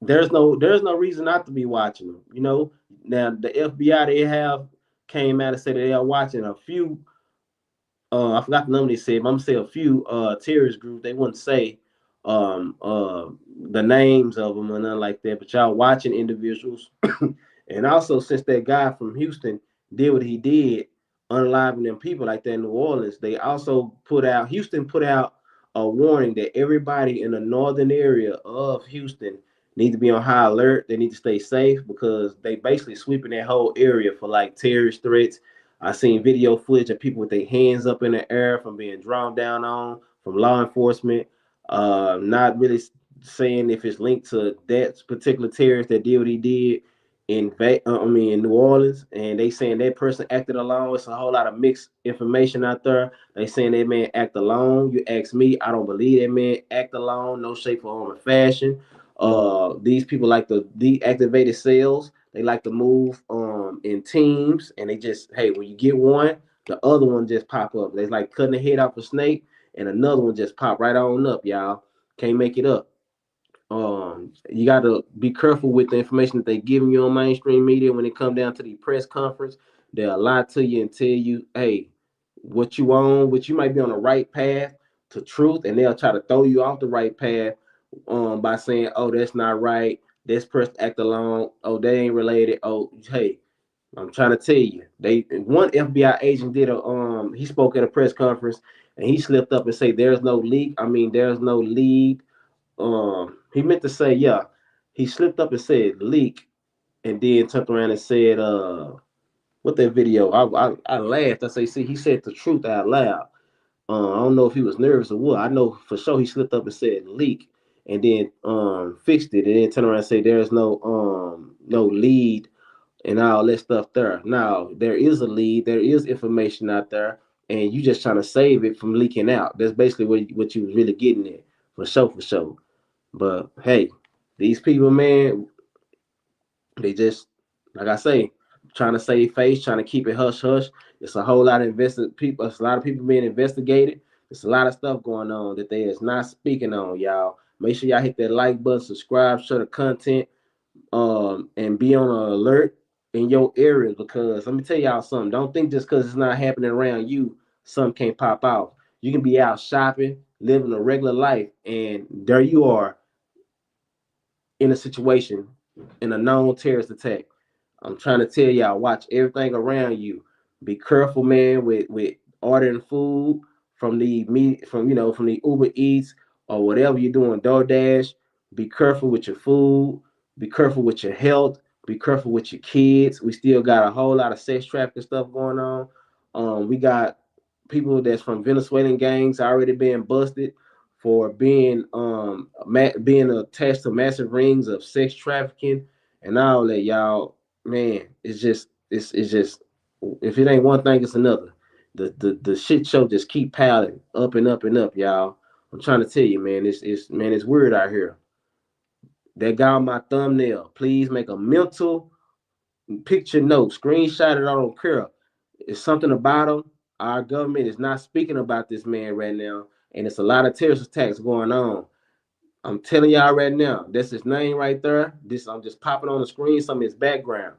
there's no reason not to be watching them. Now the FBI they have came out and said that they are watching a few. I forgot the number they said, but I'm gonna say a few terrorist groups. They wouldn't say um uh the names of them or nothing like that, but y'all watching individuals. And also since that guy from Houston did what he did, unaliving them people like that in New Orleans, they also Houston put out a warning that everybody in the northern area of Houston need to be on high alert. They need to stay safe because they basically sweeping that whole area for like terrorist threats. I seen video footage of people with their hands up in the air from being drawn down on from law enforcement. Not really saying if it's linked to that particular terrorist that did what he did in New Orleans, and they saying that person acted alone. It's a whole lot of mixed information out there. They saying that man act alone. You ask me, I don't believe that man act alone. No shape, form, or fashion. These people like the deactivated cells. They like to move in teams, and they just when you get one, the other one just pop up. They like cutting the head off a snake, and another one just pop right on up, y'all. Can't make it up. You got to be careful with the information that they giving you on mainstream media when it come down to the press conference. They'll lie to you and tell you, hey, what you on, what you might be on the right path to truth, and they'll try to throw you off the right path by saying, oh, that's not right. This person act alone. Oh, they ain't related. Oh, hey, I'm trying to tell you, one FBI agent did he spoke at a press conference and he slipped up and said there's no leak. I mean, there's no lead. He meant to say, yeah. He slipped up and said leak, and then turned around and said, what that video? I laughed. I say, see, he said the truth out loud. I don't know if he was nervous or what. I know for sure he slipped up and said leak, and then fixed it, and then turned around and said there's no lead and all that stuff there. Now there is a lead, there is information out there, and you just trying to save it from leaking out. That's basically what you was really getting at, for sure, for sure. But hey, these people, man, they just, like I say, trying to save face, trying to keep it hush hush. It's a whole lot of invested people. It's a lot of people being investigated. It's a lot of stuff going on that they is not speaking on, y'all. Make sure y'all hit that like button, subscribe, share the content, and be on an alert in your area, because let me tell y'all something. Don't think just because it's not happening around you, something can't pop out. You can be out shopping, living a regular life, and there you are in a situation in a known terrorist attack. I'm trying to tell y'all, watch everything around you. Be careful, man, with ordering food from the meat from the Uber Eats or whatever you're doing, DoorDash. Be careful with your food. Be careful with your health. Be careful with your kids. We still got a whole lot of sex trafficking stuff going on. We got people that's from Venezuelan gangs already being busted for being attached to massive rings of sex trafficking and all that, y'all. Man, it's just if it ain't one thing, it's another. The shit show just keep piling up and up and up, y'all. I'm trying to tell you, man, it's weird out here. That guy on my thumbnail, please make a mental picture note, screenshot it. I don't care. It's something about him. Our government is not speaking about this man right now, and it's a lot of terrorist attacks going on. I'm telling y'all right now, that's his name right there. This I'm just popping on the screen some of his background.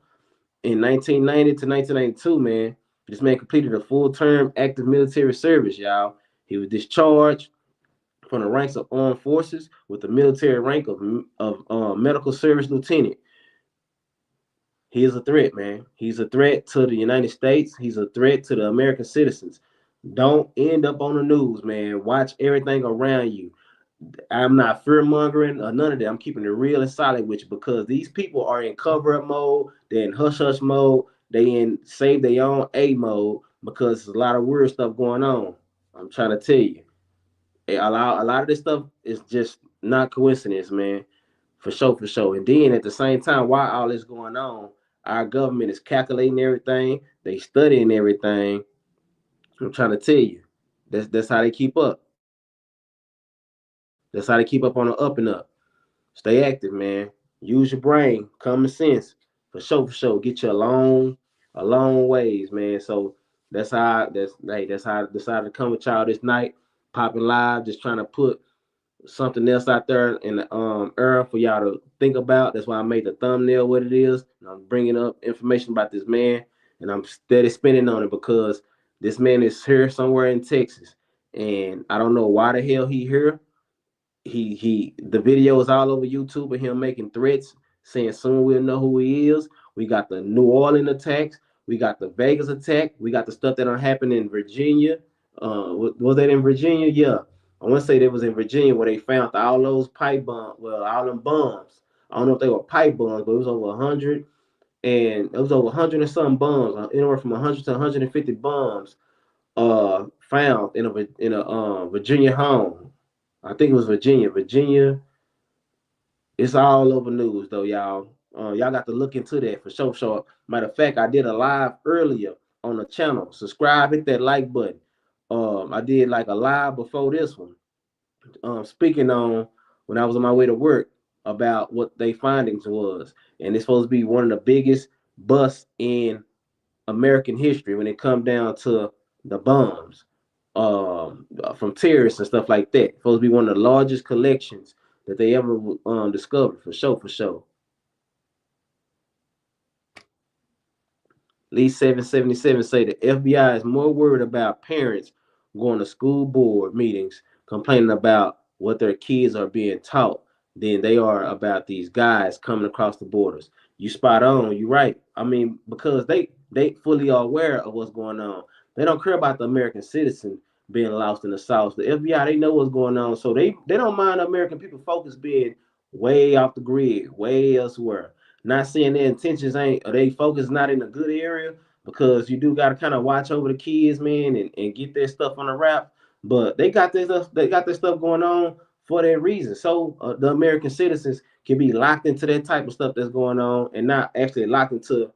In 1990 to 1992, man, this man completed a full-term active military service, y'all. He was discharged from the ranks of armed forces with the military rank of medical service lieutenant. He is a threat, man. He's a threat to the United States. He's a threat to the American citizens. Don't end up on the news, man. Watch everything around you. I'm not fear mongering or none of that. I'm keeping it real and solid with you, because these people are in cover up mode. They're in hush hush mode. They in save their own A mode, because there's a lot of weird stuff going on. I'm trying to tell you, a lot of this stuff is just not coincidence, man. For sure, for sure. And then at the same time, while all this going on, our government is calculating everything. They studying everything. I'm trying to tell you, that's how they keep up. That's how they keep up on the up and up. Stay active, man. Use your brain, common sense, for sure, for sure. Get you a long ways, man. So that's how I decided to come with y'all this night, popping live, just trying to put something else out there in the era for y'all to think about. That's why I made the thumbnail what it is. And I'm bringing up information about this man, and I'm steady spinning on it, because this man is here somewhere in Texas, and I don't know why the hell he here. The video is all over YouTube of him making threats, saying soon we'll know who he is. We got the New Orleans attacks, we got the Vegas attack, we got the stuff that happened in Virginia. Was that in Virginia? Yeah, I want to say that was in Virginia where they found all those pipe bombs. Well, all them bombs. I don't know if they were pipe bombs, but it was over 100, and it was over 100 and some bombs, anywhere from 100 to 150 bombs, found in a Virginia home. I think it was Virginia. Virginia, it's all over news though, y'all. Y'all got to look into that for sure. So, matter of fact, I did a live earlier on the channel. Subscribe, hit that like button. I did like a live before this one. Speaking on when I was on my way to work about what they findings was, and it's supposed to be one of the biggest busts in American history when it come down to the bombs from terrorists and stuff like that. It's supposed to be one of the largest collections that they ever discovered, for sure, for sure. Lee 777 say the FBI is more worried about parents going to school board meetings complaining about what their kids are being taught than they are about these guys coming across the borders. You spot on. You right. I mean, because they fully are aware of what's going on. They don't care about the American citizen being lost in the South. The FBI, they know what's going on, so they don't mind the American people focus being way off the grid, way elsewhere. Not saying their intentions ain't, or they focus not in a good area, because you do got to kind of watch over the kids, man, and get their stuff on the wrap. But they got this stuff going on for that reason. So the American citizens can be locked into that type of stuff that's going on, and not actually locked into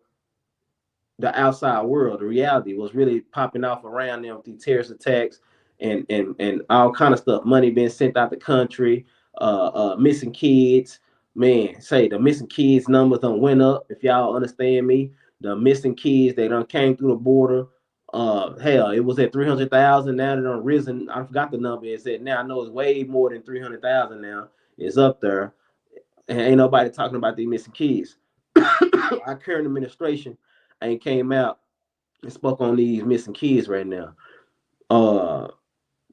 the outside world. The reality was really popping off around them with these terrorist attacks and all kind of stuff. Money being sent out the country, missing kids. Man, say the missing kids numbers don't went up. If y'all understand me, the missing kids they done came through the border. Hell, it was at 300,000. Now they done risen. I forgot the number. It's at now. I know it's way more than 300,000 now. It's up there, and ain't nobody talking about these missing kids. Our current administration ain't came out and spoke on these missing kids right now. Uh,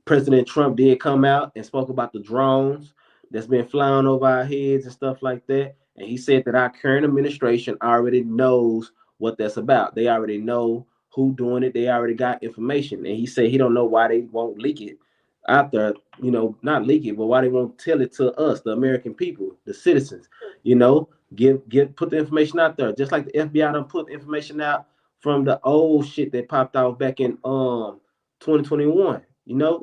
President Trump did come out and spoke about the drones that's been flying over our heads and stuff like that. And he said that our current administration already knows what that's about. They already know who doing it. They already got information. And he said he don't know why they won't leak it out there. Not leak it, but why they won't tell it to us, the American people, the citizens. You know, put the information out there, just like the FBI done put information out from the old shit that popped out back in 2021.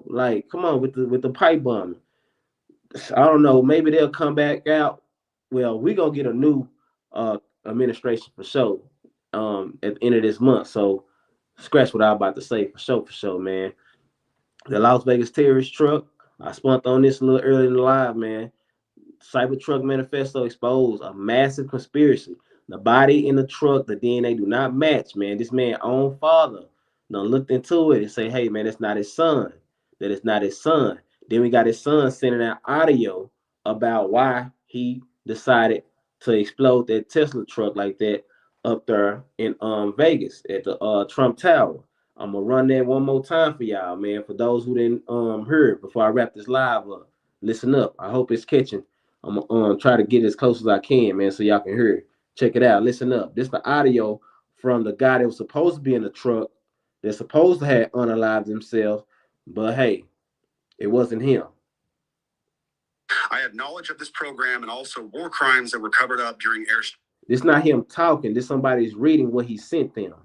Like come on with the pipe bomb. I don't know. Maybe they'll come back out. Well, we gonna get a new administration for sure. At the end of this month. So scratch what I was about to say for sure, man. The Las Vegas terrorist truck. I spunked on this a little earlier in the live, man. Cybertruck Manifesto exposed a massive conspiracy. The body in the truck, the DNA do not match, man. This man's own father done looked into it and say, hey, man, that's not his son. That is not his son. Then we got his son sending out audio about why he decided to explode that Tesla truck like that up there in Vegas at the Trump Tower. I'm gonna run that one more time for y'all, man. For those who didn't hear it before I wrap this live up, listen up. I hope it's catching. I'm gonna try to get as close as I can, man, so y'all can hear it. Check it out. Listen up. This is the audio from the guy that was supposed to be in the truck. They're supposed to have unalived himself, but hey, it wasn't him. I have knowledge of this program and also war crimes that were covered up during airstrikes. This not him talking. This somebody's reading what he sent them.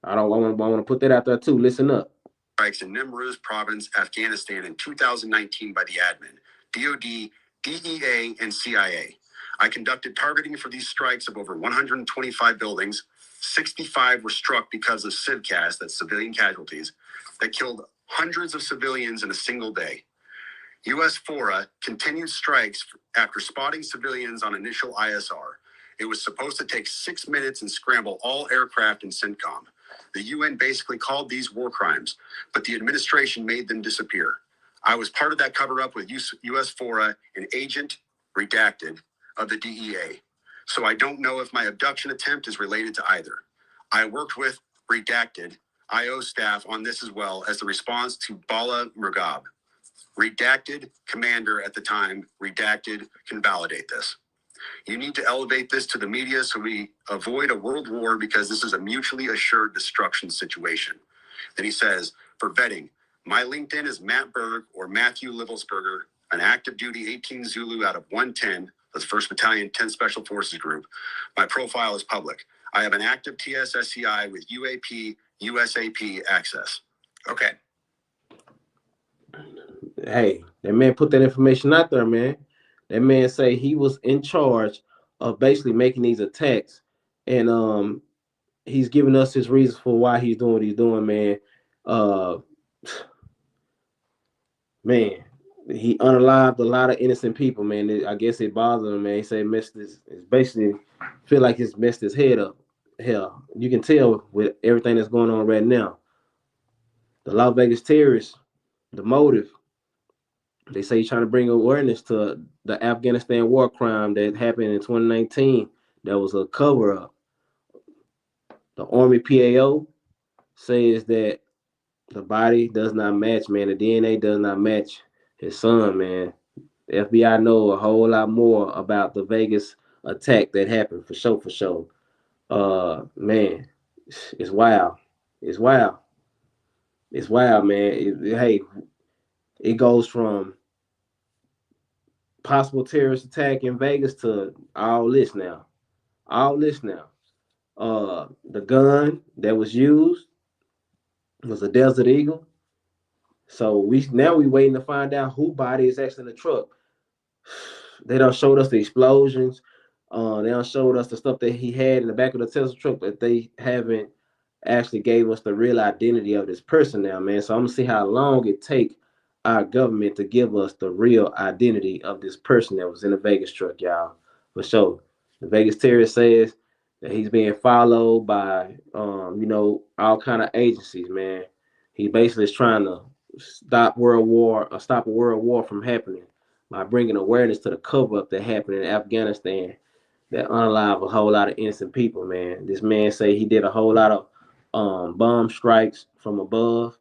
I want to put that out there too. Listen up. Strikes in Nimruz province, Afghanistan in 2019 by the admin, DOD, DEA, and CIA. I conducted targeting for these strikes of over 125 buildings. 65 were struck because of civcas, that's civilian casualties, that killed hundreds of civilians in a single day. U.S. FORA continued strikes after spotting civilians on initial ISR. It was supposed to take 6 minutes and scramble all aircraft in CENTCOM. The UN basically called these war crimes, but the administration made them disappear. I was part of that cover-up with U.S. FORA, an agent, redacted, of the DEA. So I don't know if my abduction attempt is related to either. I worked with redacted IO staff on this as well as the response to Bala Murghab. Redacted commander at the time, redacted, can validate this. You need to elevate this to the media so we avoid a world war because this is a mutually assured destruction situation. Then he says, for vetting, my LinkedIn is Matt Berg or Matthew Livelsberger, an active duty 18 Zulu out of 110, the 1st Battalion 10 Special Forces Group. My profile is public. I have an active TSSCI with UAP, USAP access. Okay. Hey, that man put that information out there, man. That man say he was in charge of basically making these attacks, and he's giving us his reasons for why he's doing what he's doing, man. Uh, man, he unalived a lot of innocent people, man. I guess it bothers him, man. He say messed his, it's basically feel like it's messed his head up. Hell, you can tell with everything that's going on right now. The Las Vegas terrorists, the motive. They say he's trying to bring awareness to the Afghanistan war crime that happened in 2019. That was a cover up. The Army PAO says that the body does not match, man. The DNA does not match his son, man. The FBI know a whole lot more about the Vegas attack that happened for sure, for sure. Man, it's wild. It's wild. It's wild, man. Hey, it goes from possible terrorist attack in Vegas to all this now. All this now. The gun that was used was a Desert Eagle. So we waiting to find out who body is actually in the truck. They don't showed us the explosions. They don't showed us the stuff that he had in the back of the Tesla truck, but they haven't actually gave us the real identity of this person now, man. So I'm gonna see how long it take our government to give us the real identity of this person that was in the Vegas truck, y'all. For sure. The Vegas terrorist says that he's being followed by all kind of agencies, man. He basically is trying to stop a world war from happening by bringing awareness to the cover up that happened in Afghanistan that unalive a whole lot of innocent people, man. This man say he did a whole lot of bomb strikes from above,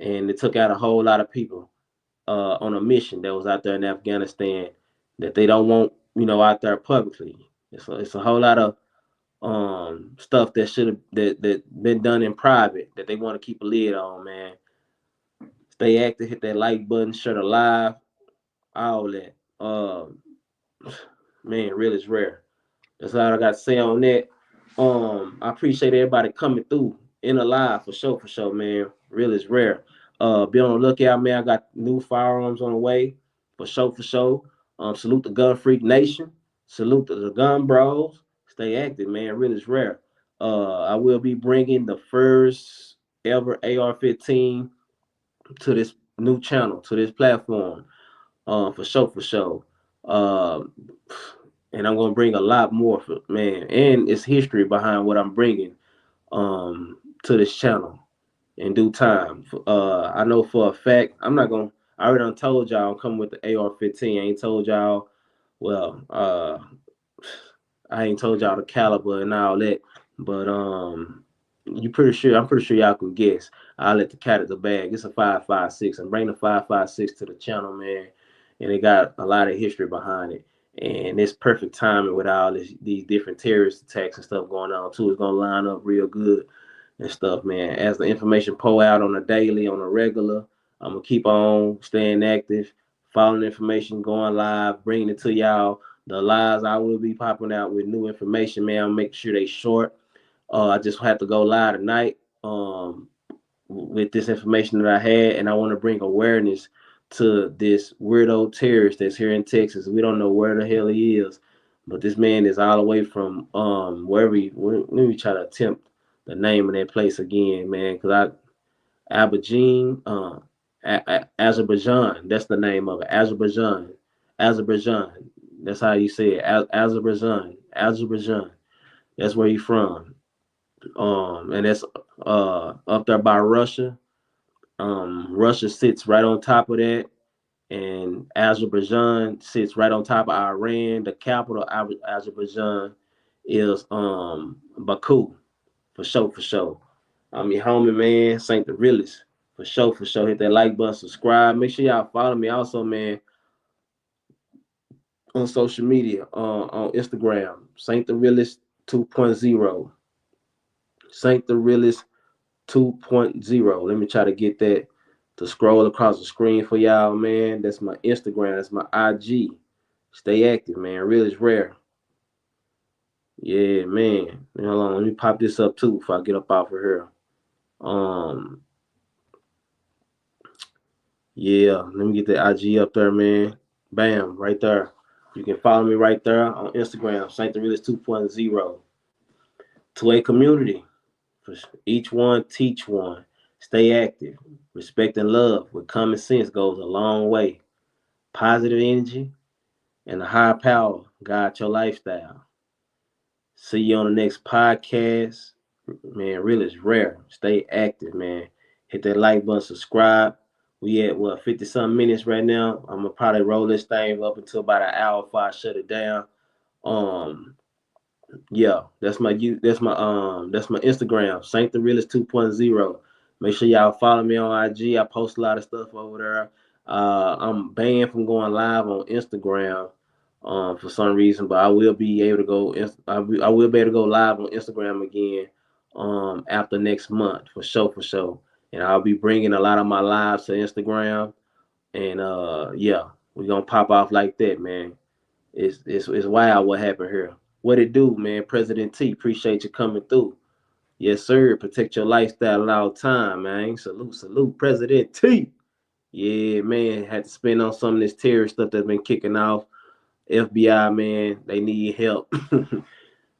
and it took out a whole lot of people on a mission that was out there in Afghanistan that they don't want, out there publicly. It's a whole lot of stuff that should have that been done in private that they want to keep a lid on, man. Stay active, hit that like button, share the live, all that. Man, real is rare. That's all I got to say on that. I appreciate everybody coming through in the live for sure, man. Real is rare. Be on the lookout, man. I got new firearms on the way, for sure. Salute the Gun Freak Nation. Salute the Gun Bros. Stay active, man. Real is rare. I will be bringing the first ever AR-15 to this new channel, to this platform. For sure. Um, and I'm gonna bring a lot more, man. And it's history behind what I'm bringing to this channel in due time. I know for a fact I'm not gonna. I already done told y'all I'm coming with the AR-15. I ain't told y'all. Well, I ain't told y'all the caliber and all that, but you pretty sure I'm pretty sure y'all can guess. I'll let the cat at the bag. It's a 5.56, and bring the 5.56 to the channel, man. And it got a lot of history behind it. And it's perfect timing with all these different terrorist attacks and stuff going on too. It's gonna line up real good and stuff, man. As the information pour out on a daily, on a regular, I'm gonna keep on staying active, following the information, going live, bringing it to y'all. The lives I will be popping out with new information, man. I'll make sure they short. I just have to go live tonight with this information that I had, and I want to bring awareness to this weirdo terrorist that's here in Texas. We don't know where the hell he is, but this man is all the way from wherever. Let me try to attempt the name of that place again, man, because Azerbaijan, Azerbaijan. That's the name of it. Azerbaijan. That's how you say it. Azerbaijan. That's where he's from. And that's up there by Russia. Russia sits right on top of that, and Azerbaijan sits right on top of Iran. The capital of Azerbaijan is Baku, for sure. I'm your homie, man, Saint the Realist. For sure. Hit that like button, subscribe. Make sure y'all follow me also, man, on social media, on Instagram, Saint the Realist 2.0. Saint the Realist 2.0. Let me try to get that to scroll across the screen for y'all, man. That's my Instagram. That's my IG. Stay active, man. Real is rare. Yeah, man. Hold on. Let me pop this up too before I get up off of here. Um, yeah. Let me get the IG up there, man. Bam, right there. You can follow me right there on Instagram, Saint the Realist 2.0. To a community. For each one, teach one. Stay active. Respect and love with common sense goes a long way. Positive energy and a higher power guide your lifestyle. See you on the next podcast. Man, really is rare. Stay active, man. Hit that like button, subscribe. We at what 50 something minutes right now. I'm gonna probably roll this thing up until about an hour before I shut it down. Um, Yeah, that's my Instagram, Saint the Realist 2.0. Make sure y'all follow me on IG. I post a lot of stuff over there. I'm banned from going live on Instagram for some reason, but I will be able to go. I will be able to go live on Instagram again after next month for sure, for sure. And I'll be bringing a lot of my lives to Instagram. And yeah. We gonna pop off like that, man. It's wild what happened here. What it do, man? President T, appreciate you coming through. Yes, sir. Protect your lifestyle at all time, man. Salute, salute, President T. Yeah, man. Had to spend on some of this terrorist stuff that's been kicking off. FBI, man, they need help. The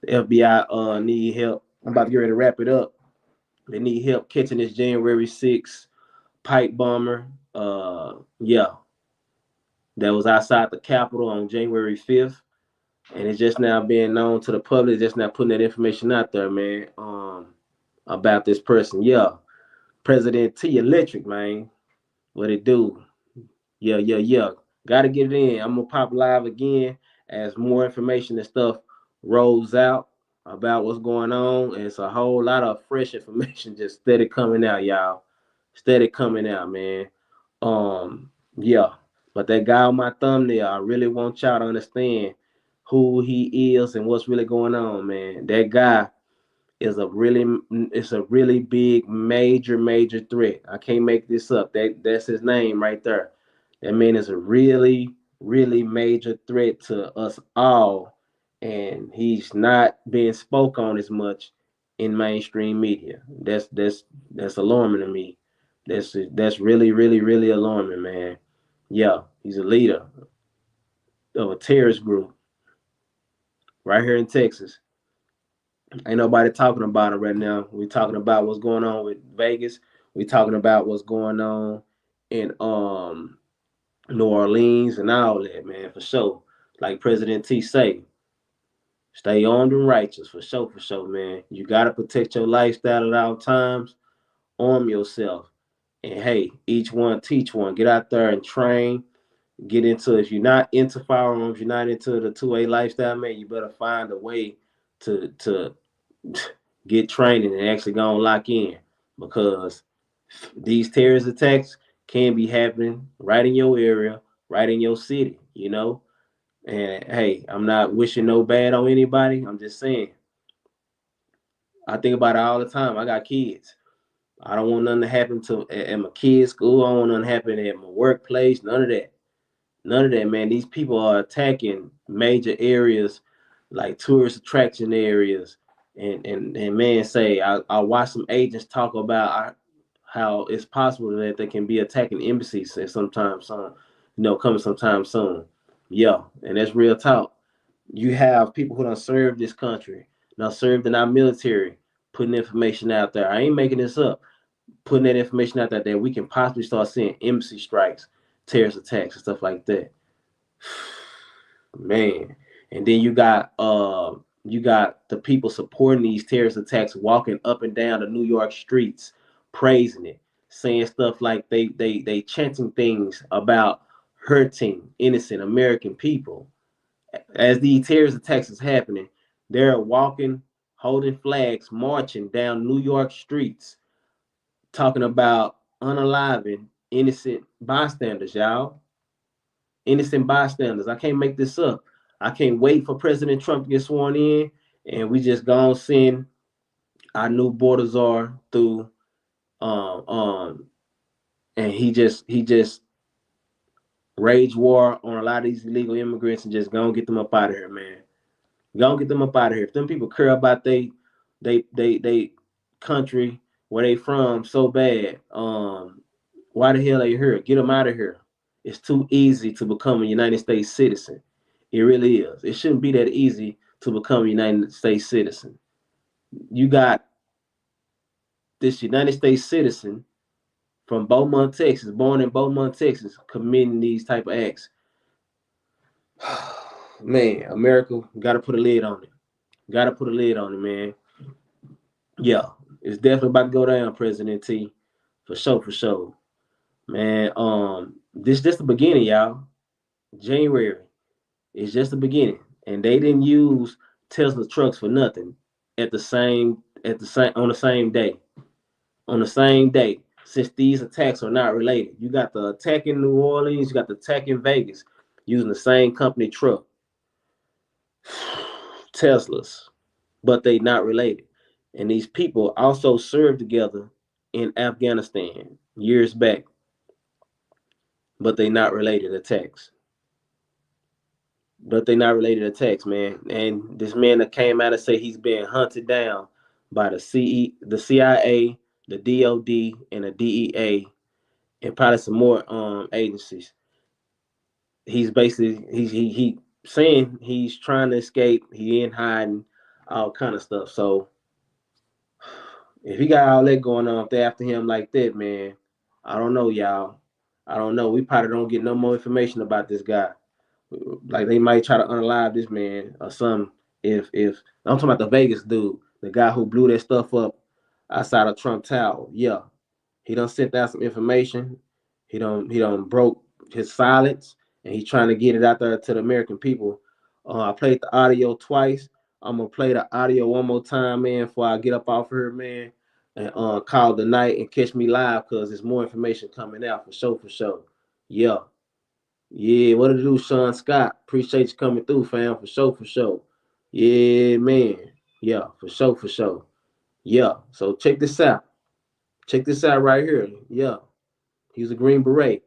FBI need help. I'm about to get ready to wrap it up. They need help catching this January 6th pipe bomber. Yeah, that was outside the Capitol on January 5th. And it's just now being known to the public, just now putting that information out there, man, about this person. Yeah, President T Electric, man. What it do? Yeah, yeah, yeah. Gotta get it in. I'm gonna pop live again as more information and stuff rolls out about what's going on. And it's a whole lot of fresh information just steady coming out, y'all. Steady coming out, man. Yeah. But that guy on my thumbnail, I really want y'all to understand who he is and what's really going on, man. That guy is a really it's a really big major threat. I can't make this up. That's his name right there. That man is a really major threat to us all, and he's not being spoke on as much in mainstream media. That's alarming to me. That's really alarming, man. Yeah, he's a leader of a terrorist group right here in Texas. Ain't nobody talking about it right now. We talking about what's going on with Vegas. We talking about what's going on in New Orleans and all that, man, for sure. Like President T say, stay armed and righteous for sure, man. You gotta protect your lifestyle at all times. Arm yourself. And hey, each one teach one. Get out there and train. Get into if you're not into firearms, you're not into the 2A lifestyle, man, you better find a way to get training and actually go and lock in because these terrorist attacks can be happening right in your area, right in your city, you know. And hey, I'm not wishing no bad on anybody. I'm just saying, I think about it all the time. I got kids. I don't want nothing to happen to at my kids' school. I don't want nothing to happen at my workplace. None of that. None of that, man. These people are attacking major areas like tourist attraction areas. And man, say I watch some agents talk about how it's possible that they can be attacking embassies at sometime soon, coming sometime soon. Yeah, and that's real talk. You have people who don't serve this country, now served in our military, putting information out there. I ain't making this up. Putting that information out there that we can possibly start seeing embassy strikes, terrorist attacks, and stuff like that, man. And then you got the people supporting these terrorist attacks walking up and down the New York streets praising it, saying stuff like they chanting things about hurting innocent American people. As these terrorist attacks is happening, they're walking, holding flags, marching down New York streets, talking about unaliving innocent bystanders, y'all. Innocent bystanders. I can't make this up. I can't wait for President Trump to get sworn in, and we just gonna send our new border czar through, um, um, and he just rage war on a lot of these illegal immigrants and just gonna get them up out of here, man. Gonna get them up out of here. If them people care about they country where they from so bad, why the hell they here? Get them out of here. It's too easy to become a United States citizen. It really is. It shouldn't be that easy to become a United States citizen. You got this United States citizen from Beaumont, Texas, born in Beaumont, Texas, committing these type of acts. Man, America got to put a lid on it. Got to put a lid on it, man. Yeah, it's definitely about to go down, President T. For sure, for sure. Man, this just the beginning, y'all. January is just the beginning. And they didn't use Tesla trucks for nothing at the same on the same day. On the same day. Since these attacks are not related. You got the attack in New Orleans, you got the attack in Vegas using the same company truck. Teslas. But they not related. And these people also served together in Afghanistan years back, but they not related attacks. but they not related attacks, man. And this man that came out and say he's being hunted down by the CIA, the DOD, and the DEA, and probably some more agencies. He's basically he saying he's trying to escape. He ain't hiding, all kind of stuff. So if he got all that going on, if they after him like that, man, I don't know, y'all. I don't know. We probably don't get no more information about this guy. Like they might try to unalive this man or something. If I'm talking about the Vegas dude, the guy who blew that stuff up outside of Trump Tower. Yeah, he done sent out some information. He done broke his silence, and he's trying to get it out there to the American people. I played the audio twice. I'm gonna play the audio one more time, man, before I get up off here, man, and call the night and catch me live, cause there's more information coming out for sure, for sure. Yeah, yeah. What to do, Sean Scott? Appreciate you coming through, fam, for sure, for sure. Yeah, man. Yeah, for sure, for sure. Yeah. So check this out. Check this out right here. Yeah, he's a Green Beret.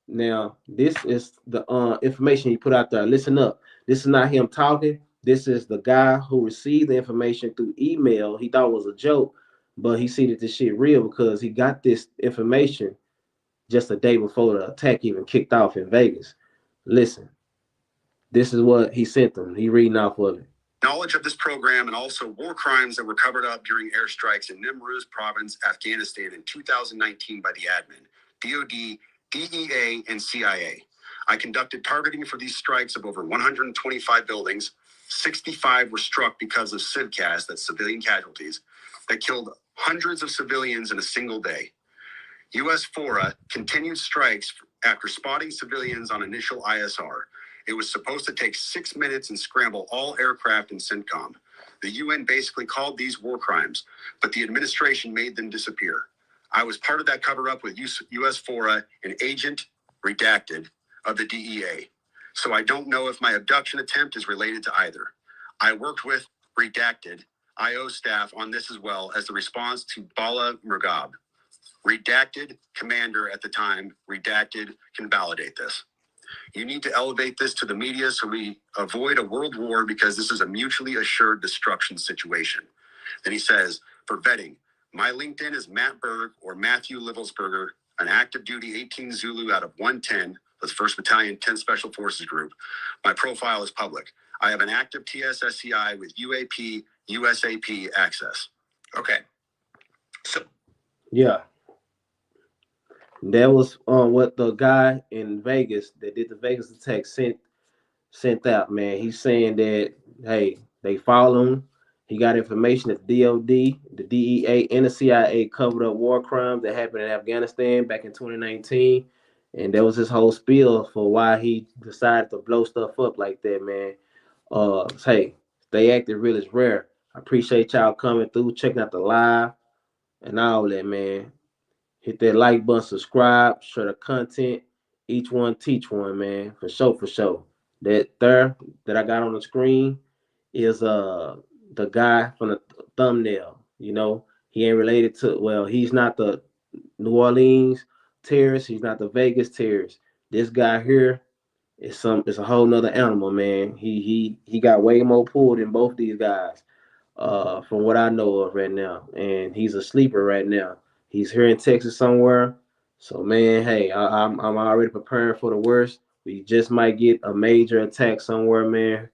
Now, this is the information he put out there. Listen up. This is not him talking. This is the guy who received the information through email. He thought it was a joke, but he see that this shit real because he got this information just a day before the attack even kicked off in Vegas. Listen, this is what he sent them. He reading off of it. Knowledge of this program and also war crimes that were covered up during airstrikes in Nimruz province, Afghanistan in 2019 by the admin, DOD, DEA, and CIA. I conducted targeting for these strikes of over 125 buildings. 65 were struck because of civcas, that's civilian casualties, that killed hundreds of civilians in a single day. U.S. FORA continued strikes after spotting civilians on initial ISR. It was supposed to take 6 minutes and scramble all aircraft in CENTCOM. The UN basically called these war crimes, but the administration made them disappear. I was part of that cover-up with U.S. FORA, an agent, redacted, of the DEA. So I don't know if my abduction attempt is related to either. I worked with redacted IO staff on this as well as the response to Bala Murghab. Redacted commander at the time, redacted can validate this. You need to elevate this to the media so we avoid a world war because this is a mutually assured destruction situation. Then he says, for vetting, my LinkedIn is Matt Berg or Matthew Livelsberger, an active duty 18 Zulu out of 110, the 1st Battalion 10 Special Forces Group. My profile is public. I have an active TSSCI with UAP, USAP access. Okay. So, yeah. That was what the guy in Vegas that did the Vegas attack sent out, man. He's saying that hey, they follow him. He got information that the DOD, the DEA, and the CIA covered up war crimes that happened in Afghanistan back in 2019, and that was his whole spiel for why he decided to blow stuff up like that, man. Hey, stay active, real is rare. I appreciate y'all coming through, checking out the live and all that, man. Hit that like button, subscribe, share the content. Each one teach one, man. For sure, for sure. That there that I got on the screen is the guy from the thumbnail. You know, he ain't related to he's not the New Orleans terrorist, he's not the Vegas terrorist. This guy here is it's a whole nother animal, man. He got way more pull than both these guys from what I know of right now. And he's a sleeper right now. He's here in Texas somewhere. So man, hey, I'm already preparing for the worst. We just might get a major attack somewhere, man.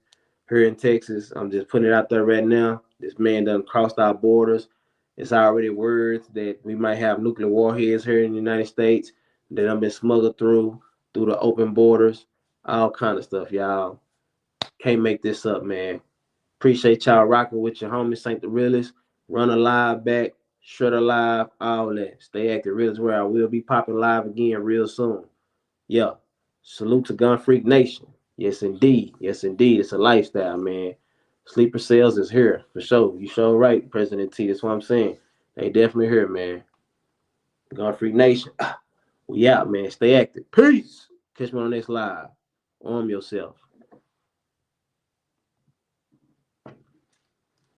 Here in Texas, I'm just putting it out there right now. This man done crossed our borders. It's already words that we might have nuclear warheads here in the United States that have been smuggled through the open borders, all kind of stuff, y'all. Can't make this up, man. Appreciate y'all rocking with your homie Saint the Realist. Run a live back, shut a live, all that. Stay active, real as well. I will be popping live again real soon. Yeah. Salute to Gun Freak Nation. Yes, indeed. Yes, indeed. It's a lifestyle, man. Sleeper cells is here for sure. You sure right, President T. That's what I'm saying. They definitely here, man. Gun Freak Nation. We out, man. Stay active. Peace. Catch me on the next live. Arm yourself.